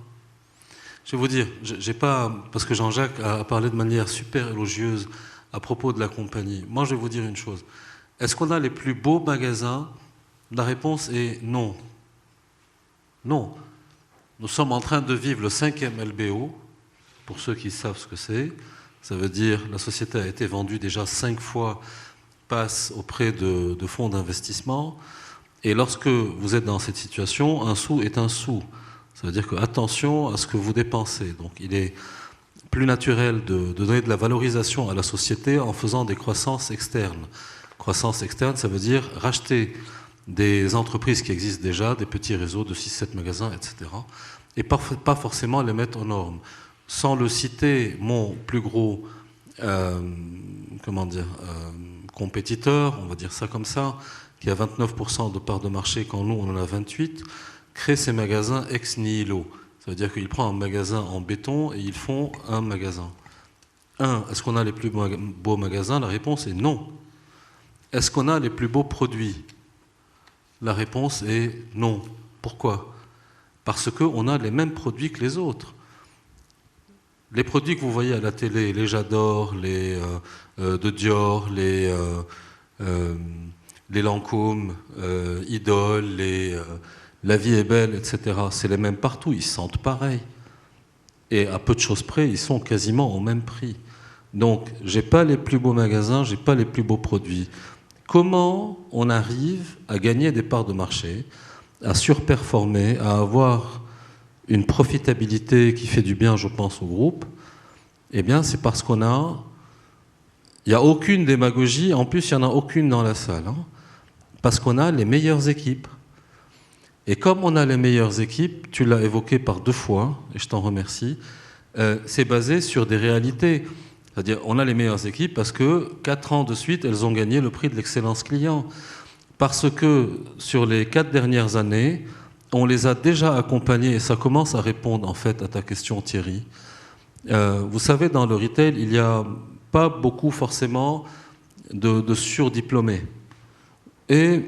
Je vais vous dire, j'ai pas, parce que Jean-Jacques a parlé de manière super élogieuse à propos de la compagnie. Moi, je vais vous dire une chose. Est-ce qu'on a les plus beaux magasins? La réponse est non. Non. Nous sommes en train de vivre le 5e LBO, pour ceux qui savent ce que c'est. Ça veut dire que la société a été vendue déjà 5 fois, passe auprès de fonds d'investissement. Et lorsque vous êtes dans cette situation, un sou est un sou. Ça veut dire que attention à ce que vous dépensez. Donc il est plus naturel de donner de la valorisation à la société en faisant des croissances externes. Croissance externe, ça veut dire racheter des entreprises qui existent déjà, des petits réseaux de 6-7 magasins, etc. Et pas forcément les mettre aux normes. Sans le citer, mon plus gros compétiteur, on va dire ça comme ça, qui a 29% de part de marché quand nous on en a 28%, crée ces magasins ex nihilo. Ça veut dire qu'il prend un magasin en béton et ils font un magasin. Est-ce qu'on a les plus beaux magasins? La réponse est non. Est-ce qu'on a les plus beaux produits? La réponse est non. Pourquoi? Parce qu'on a les mêmes produits que les autres. Les produits que vous voyez à la télé, les J'adore, les de Dior, les Lancôme, Idole, La vie est belle, etc. C'est les mêmes partout, ils sentent pareil. Et à peu de choses près, ils sont quasiment au même prix. Donc, j'ai pas les plus beaux magasins, j'ai pas les plus beaux produits. Comment on arrive à gagner des parts de marché, à surperformer, à avoir une profitabilité qui fait du bien, je pense, au groupe? Eh bien, c'est parce il n'y a aucune démagogie, en plus, il n'y en a aucune dans la salle. Parce qu'on a les meilleures équipes. Et comme on a les meilleures équipes, tu l'as évoqué par 2 fois, et je t'en remercie, c'est basé sur des réalités. C'est-à-dire, on a les meilleures équipes parce que 4 ans de suite, elles ont gagné le prix de l'excellence client. Parce que sur les 4 dernières années, on les a déjà accompagnés, et ça commence à répondre en fait à ta question, Thierry. Vous savez, dans le retail, il n'y a pas beaucoup forcément de surdiplômés. Et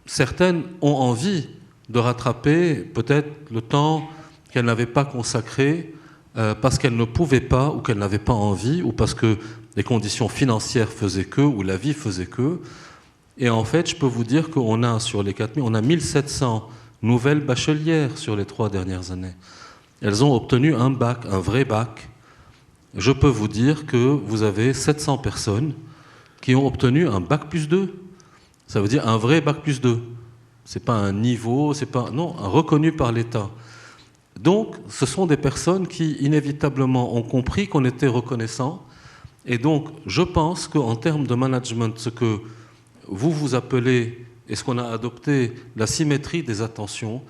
certaines ont envie de rattraper peut-être le temps qu'elles n'avaient pas consacré parce qu'elles ne pouvaient pas ou qu'elles n'avaient pas envie ou parce que les conditions financières faisaient que ou la vie faisait que. Et en fait, je peux vous dire qu'on a sur les 4000, on a 1700 nouvelles bachelières sur les 3 dernières années. Elles ont obtenu un bac, un vrai bac. Je peux vous dire que vous avez 700 personnes qui ont obtenu un bac plus 2. Ça veut dire un vrai bac plus 2. C'est pas un niveau, c'est pas non, un reconnu par l'État. Donc, ce sont des personnes qui inévitablement ont compris qu'on était reconnaissant. Et donc, je pense qu'en termes de management, ce que vous appelez et ce qu'on a adopté, la symétrie des attentions,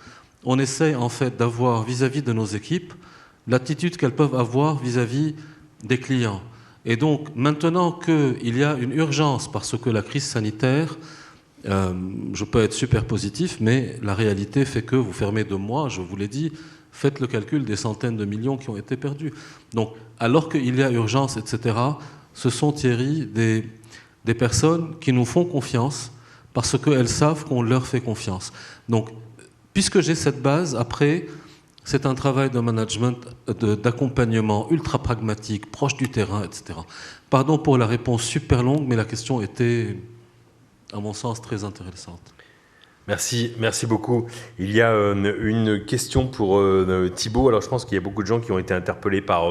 on essaie en fait d'avoir vis-à-vis de nos équipes l'attitude qu'elles peuvent avoir vis-à-vis des clients. Et donc, maintenant qu'il y a une urgence parce que la crise sanitaire, je peux être super positif, mais la réalité fait que vous fermez 2 mois, je vous l'ai dit, faites le calcul des centaines de millions qui ont été perdus. Donc, alors qu'il y a urgence, etc., ce sont, Thierry, des personnes qui nous font confiance parce qu'elles savent qu'on leur fait confiance. Donc, puisque j'ai cette base, après, C'est un travail de management, d'accompagnement ultra pragmatique, proche du terrain, etc. Pardon pour la réponse super longue, mais la question était, à mon sens, très intéressante. Merci beaucoup. Il y a une question pour Thibaut. Alors je pense qu'il y a beaucoup de gens qui ont été interpellés par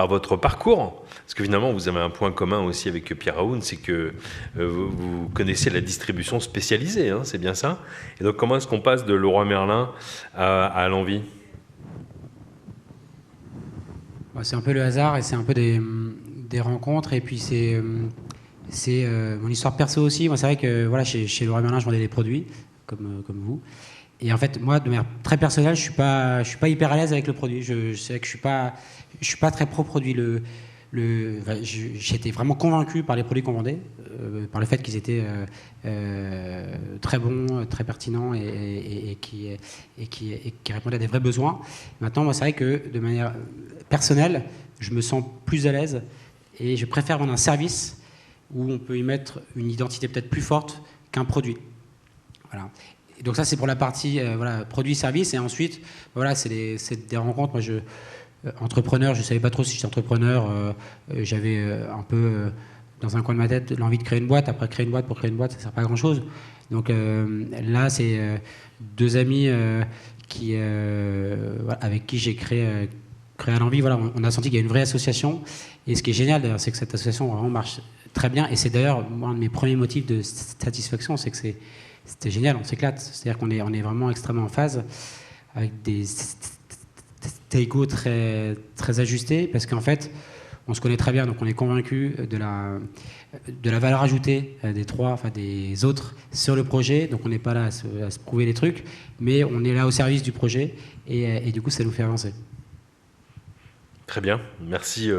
votre parcours, parce que finalement vous avez un point commun aussi avec Pierre Raoun, c'est que vous connaissez la distribution spécialisée, hein, c'est bien ça. Et donc comment est-ce qu'on passe de Leroy Merlin à l'Envie ? C'est un peu le hasard et c'est un peu des rencontres, et puis c'est mon histoire perso aussi. Moi, c'est vrai que voilà, chez Leroy Merlin, je vendais des produits comme vous. Et en fait, moi, de manière très personnelle, je suis pas hyper à l'aise avec le produit. Je sais que je suis pas très pro-produit. J'étais vraiment convaincu par les produits qu'on vendait, par le fait qu'ils étaient très bons, très pertinents et qui répondaient à des vrais besoins. Maintenant, moi, c'est vrai que de manière personnelle, je me sens plus à l'aise et je préfère vendre un service où on peut y mettre une identité peut-être plus forte qu'un produit. Voilà. Et donc ça, c'est pour la partie produit-service. Et ensuite, voilà, c'est des rencontres. Moi, entrepreneur, je ne savais pas trop si j'étais entrepreneur. J'avais un peu, dans un coin de ma tête, l'envie de créer une boîte. Après, créer une boîte, pour créer une boîte, ça ne sert pas à grand-chose. Donc là, c'est deux amis avec qui j'ai créé à l'envie. Voilà, on a senti qu'il y a une vraie association. Et ce qui est génial, d'ailleurs, c'est que cette association vraiment marche très bien. Et c'est d'ailleurs un de mes premiers motifs de satisfaction, c'est que c'était génial, on s'éclate. C'est-à-dire qu'on est vraiment extrêmement en phase, avec des égos très, très ajustés, parce qu'en fait, on se connaît très bien, donc on est convaincu de la valeur ajoutée des autres sur le projet. Donc on n'est pas là à se prouver les trucs, mais on est là au service du projet, et du coup, ça nous fait avancer. Très bien, merci.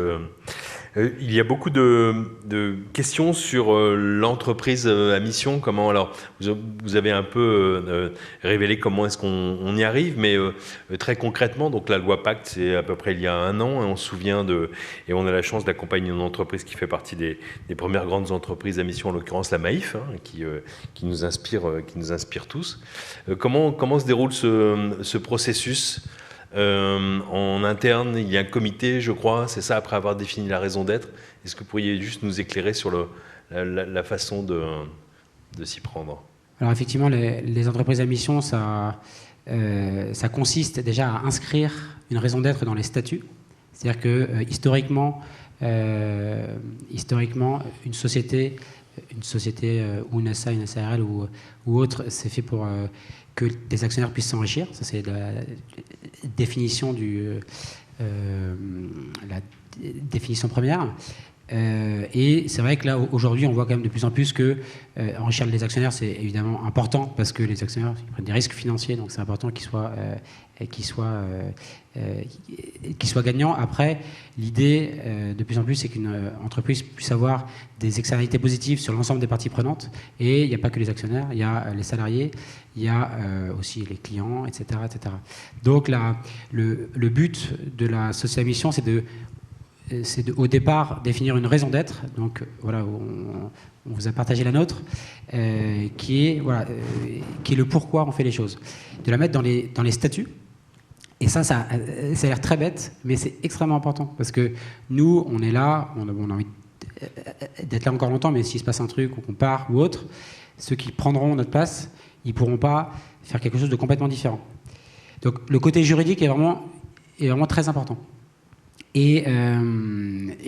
Il y a beaucoup de questions sur l'entreprise à mission. Comment, alors, vous avez un peu révélé comment est-ce qu'on y arrive, mais très concrètement, donc la loi Pacte, c'est à peu près il y a 1 an, et on se souvient et on a la chance d'accompagner une entreprise qui fait partie des premières grandes entreprises à mission, en l'occurrence la Maïf, hein, qui nous inspire tous. Comment se déroule ce processus? En interne, il y a un comité, je crois, c'est ça, après avoir défini la raison d'être. Est-ce que vous pourriez juste nous éclairer sur la façon de s'y prendre? Alors effectivement, les entreprises à mission, ça consiste déjà à inscrire une raison d'être dans les statuts. C'est-à-dire que historiquement, une société ou une SA, une SARL ou autre, c'est fait pour que des actionnaires puissent s'enrichir. Ça, c'est la définition la définition première. Et c'est vrai que là, aujourd'hui, on voit quand même de plus en plus que enrichir les actionnaires, c'est évidemment important, parce que les actionnaires ils prennent des risques financiers, donc c'est important qu'ils soient gagnants. Après, l'idée, de plus en plus, c'est qu'une entreprise puisse avoir des externalités positives sur l'ensemble des parties prenantes. Et il n'y a pas que les actionnaires, il y a les salariés, il y a aussi les clients, etc. etc. Donc le but de la société à mission, c'est au départ définir une raison d'être. Donc voilà, on vous a partagé la nôtre, qui est le pourquoi on fait les choses. De la mettre dans les statuts. Et ça a l'air très bête, mais c'est extrêmement important, parce que nous, on est là, on a envie d'être là encore longtemps, mais s'il se passe un truc ou qu'on part ou autre, ceux qui prendront notre place, ils ne pourront pas faire quelque chose de complètement différent. Donc le côté juridique est vraiment très important. Et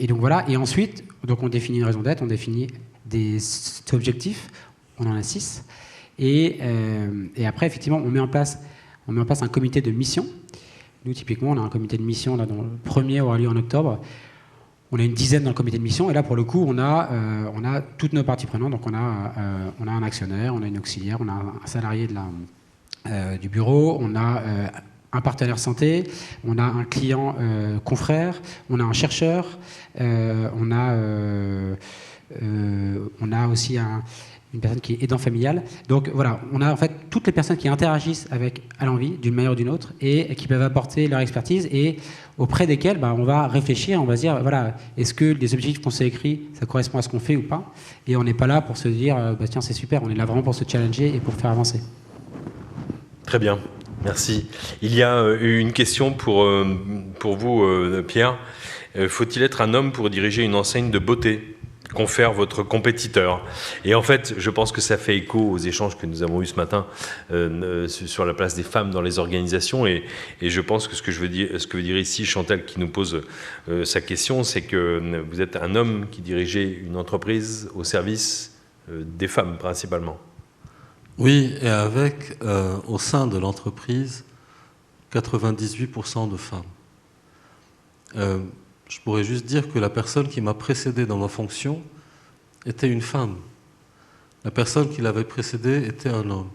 donc voilà. Et ensuite, donc on définit une raison d'être, on définit des objectifs. On en a 6. Et après, effectivement, on met en place un comité de mission. Nous, typiquement, on a un comité de mission là, dont le premier aura lieu en octobre. On a une dizaine dans le comité de mission. Et là, pour le coup, on a toutes nos parties prenantes. Donc on a un actionnaire, on a une auxiliaire, on a un salarié du bureau, on a un partenaire santé, on a un client confrère, on a un chercheur, on a aussi une personne qui est aidant familial. Donc voilà, on a en fait toutes les personnes qui interagissent avec À l'Envie d'une manière ou d'une autre et qui peuvent apporter leur expertise et auprès desquelles on va réfléchir, on va se dire voilà, est-ce que les objectifs qu'on s'est écrits, ça correspond à ce qu'on fait ou pas? Et on n'est pas là pour se dire tiens c'est super, on est là vraiment pour se challenger et pour faire avancer. Très bien. Merci. Il y a une question pour vous, Pierre. Faut-il être un homme pour diriger une enseigne de beauté ? Confère votre compétiteur. Et en fait, je pense que ça fait écho aux échanges que nous avons eus ce matin sur la place des femmes dans les organisations. Et je pense que ce que veut dire ici Chantal qui nous pose sa question, c'est que vous êtes un homme qui dirigeait une entreprise au service des femmes principalement. Oui, et avec, au sein de l'entreprise, 98% de femmes. Je pourrais juste dire que la personne qui m'a précédé dans ma fonction était une femme. La personne qui l'avait précédé était un homme.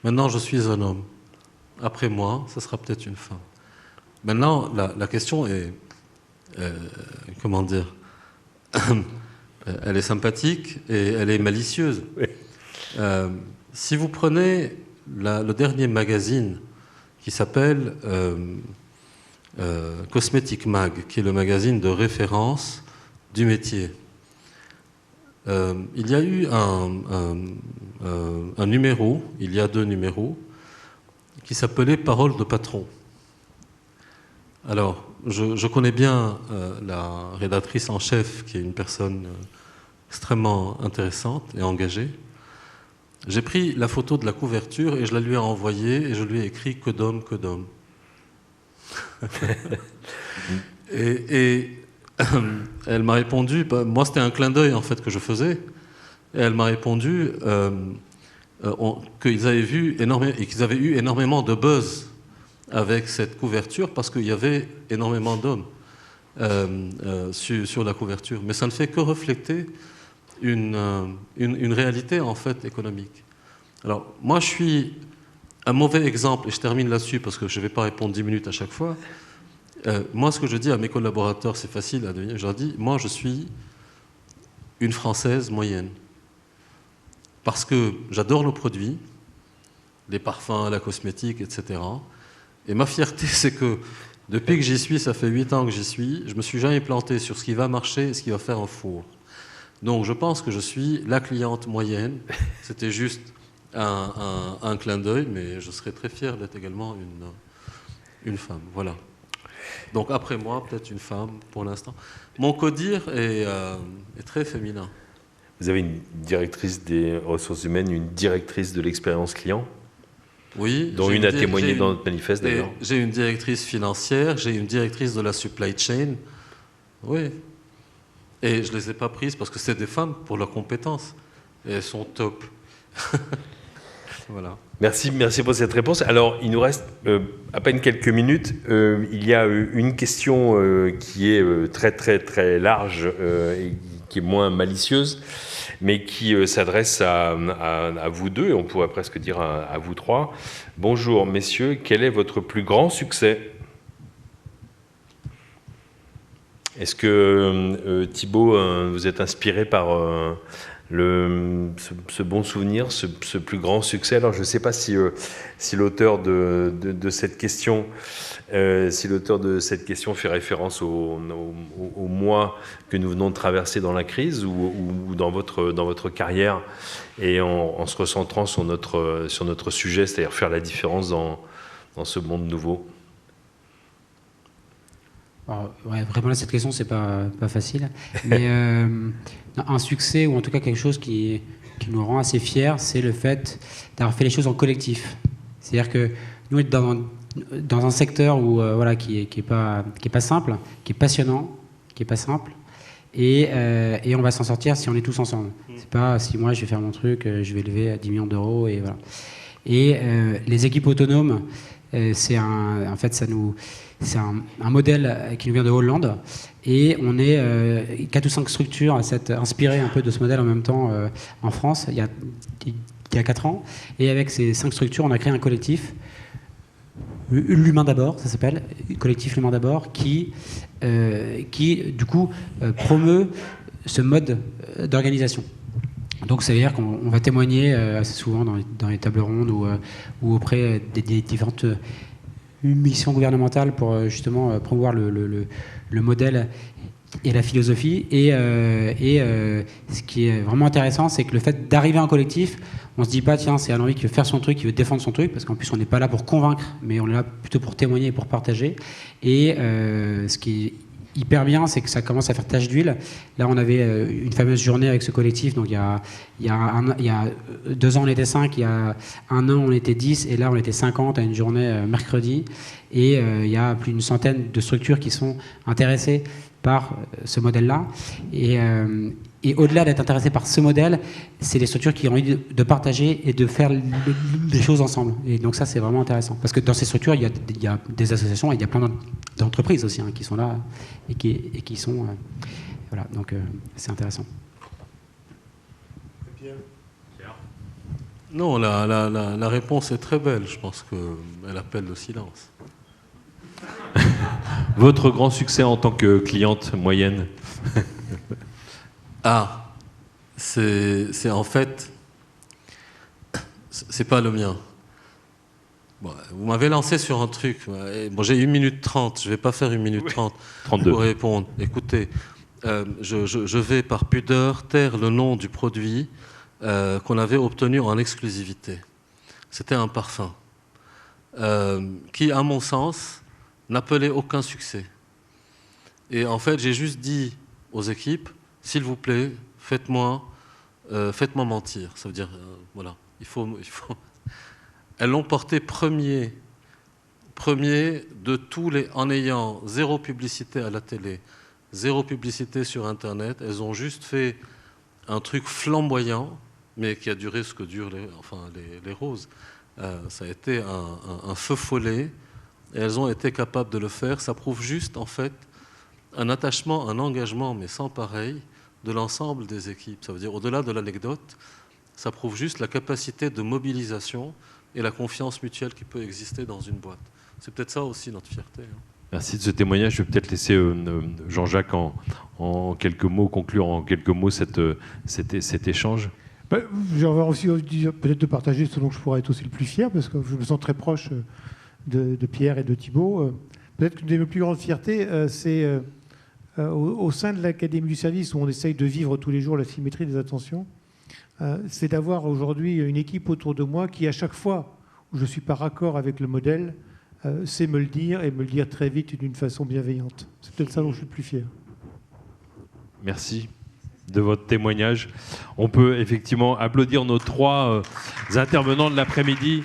Maintenant, je suis un homme. Après moi, ce sera peut-être une femme. Maintenant, la question est... comment dire elle est sympathique et elle est malicieuse. Oui. Si vous prenez le dernier magazine qui s'appelle Cosmetic Mag, qui est le magazine de référence du métier, il y a eu un numéro, il y a 2 numéros, qui s'appelait Parole de patron. Alors, je connais bien la rédactrice en chef, qui est une personne extrêmement intéressante et engagée. J'ai pris la photo de la couverture et je la lui ai envoyée et je lui ai écrit « Que d'hommes, que d'hommes ». et elle m'a répondu, moi c'était un clin d'œil en fait que je faisais, et elle m'a répondu qu'ils avaient eu énormément de buzz avec cette couverture parce qu'il y avait énormément d'hommes sur la couverture. Mais ça ne fait que refléter une réalité en fait économique. Alors moi je suis un mauvais exemple, et je termine là-dessus parce que je ne vais pas répondre 10 minutes à chaque fois. Moi ce que je dis à mes collaborateurs, c'est facile à devenir, je leur dis, moi je suis une Française moyenne. Parce que j'adore nos produits, les parfums, la cosmétique, etc. Et ma fierté, c'est que depuis que j'y suis, ça fait 8 ans que j'y suis, je ne me suis jamais planté sur ce qui va marcher et ce qui va faire un four. Donc je pense que je suis la cliente moyenne. C'était juste un clin d'œil, mais je serais très fier d'être également une femme. Voilà. Donc après moi, peut-être une femme pour l'instant. Mon codir est très féminin. Vous avez une directrice des ressources humaines, une directrice de l'expérience client, oui, dont une a témoigné dans notre manifeste d'ailleurs. J'ai une directrice financière, j'ai une directrice de la supply chain. Oui. Et je ne les ai pas prises parce que c'est des femmes pour leurs compétences. Et elles sont top. Voilà. Merci pour cette réponse. Alors, il nous reste à peine quelques minutes. Il y a une question qui est très, très, très large et qui est moins malicieuse, mais qui s'adresse à vous deux, et on pourrait presque dire à vous trois. Bonjour, messieurs, quel est votre plus grand succès ? Est-ce que, Thibaut, vous êtes inspiré par ce bon souvenir, ce plus grand succès ? Alors, je ne sais pas si l'auteur de cette question, fait référence au mois que nous venons de traverser dans la crise ou dans votre carrière, et en se recentrant sur notre sujet, c'est-à-dire faire la différence dans ce monde nouveau. Alors, ouais, vraiment là, cette question, c'est pas facile. Mais un succès, ou en tout cas quelque chose qui nous rend assez fiers, c'est le fait d'avoir fait les choses en collectif. C'est-à-dire que nous, on est dans un secteur où, qui est pas simple, qui est passionnant, qui est pas simple, et on va s'en sortir si on est tous ensemble. C'est pas si moi je vais faire mon truc, je vais lever à 10 millions d'euros, et voilà. Et les équipes autonomes, c'est un modèle qui nous vient de Hollande, et on est 4 ou 5 structures à s'être inspirées un peu de ce modèle en même temps en France, il y a 4 ans. Et avec ces 5 structures, on a créé un collectif, l'Humain d'abord, ça s'appelle, collectif L'Humain d'abord, qui du coup promeut ce mode d'organisation. Donc ça veut dire qu'on va témoigner assez souvent dans les tables rondes ou auprès des différentes missions gouvernementales pour justement promouvoir le modèle et la philosophie. Et ce qui est vraiment intéressant, c'est que le fait d'arriver en collectif, on se dit pas, tiens, c'est Alain qui veut faire son truc, qui veut défendre son truc, parce qu'en plus, on n'est pas là pour convaincre, mais on est là plutôt pour témoigner et pour partager. Et ce qui est hyper bien, c'est que ça commence à faire tache d'huile. Là, on avait une fameuse journée avec ce collectif. Donc, il y a 2 ans, on était 5. Il y a 1 an, on était 10. Et là, on était 50 à une journée mercredi. Et il y a plus d'une centaine de structures qui sont intéressées par ce modèle-là. Et au-delà d'être intéressées par ce modèle, c'est des structures qui ont envie de partager et de faire les choses ensemble. Et donc ça, c'est vraiment intéressant. Parce que dans ces structures, il y a des associations et il y a plein d'entreprises aussi qui sont là et qui sont... voilà, donc c'est intéressant. Non, la réponse est très belle. Je pense qu'elle appelle le silence. Votre grand succès en tant que cliente moyenne? C'est en fait, c'est pas le mien. Bon, vous m'avez lancé sur un truc. Bon, j'ai 1 minute 30. Je vais pas faire 1 minute 30 32. pour répondre. Écoutez, je vais par pudeur taire le nom du produit qu'on avait obtenu en exclusivité. C'était un parfum qui, à mon sens, n'appelait aucun succès. Et en fait, j'ai juste dit aux équipes, s'il vous plaît, faites-moi mentir. Ça veut dire, voilà, il faut. Elles l'ont porté premier de tous les, en ayant 0 publicité à la télé, 0 publicité sur Internet. Elles ont juste fait un truc flamboyant, mais qui a duré ce que durent les roses. Ça a été un feu follet, et elles ont été capables de le faire. Ça prouve juste, en fait, un attachement, un engagement, mais sans pareil, de l'ensemble des équipes. Ça veut dire, au-delà de l'anecdote, ça prouve juste la capacité de mobilisation et la confiance mutuelle qui peut exister dans une boîte. C'est peut-être ça aussi notre fierté. Merci de ce témoignage. Je vais peut-être laisser Jean-Jacques en quelques mots, conclure en quelques mots cet échange. J'aurais aussi peut-être de partager ce dont je pourrais être aussi le plus fier, parce que je me sens très proche de Pierre et de Thibault. Peut-être qu'une de mes plus grandes fiertés, c'est au sein de l'Académie du service, où on essaye de vivre tous les jours la symétrie des attentions, c'est d'avoir aujourd'hui une équipe autour de moi qui, à chaque fois où je ne suis pas raccord avec le modèle, sait me le dire, et me le dire très vite d'une façon bienveillante. C'est peut-être ça dont je suis le plus fier. Merci de votre témoignage. On peut effectivement applaudir nos 3 intervenants de l'après-midi.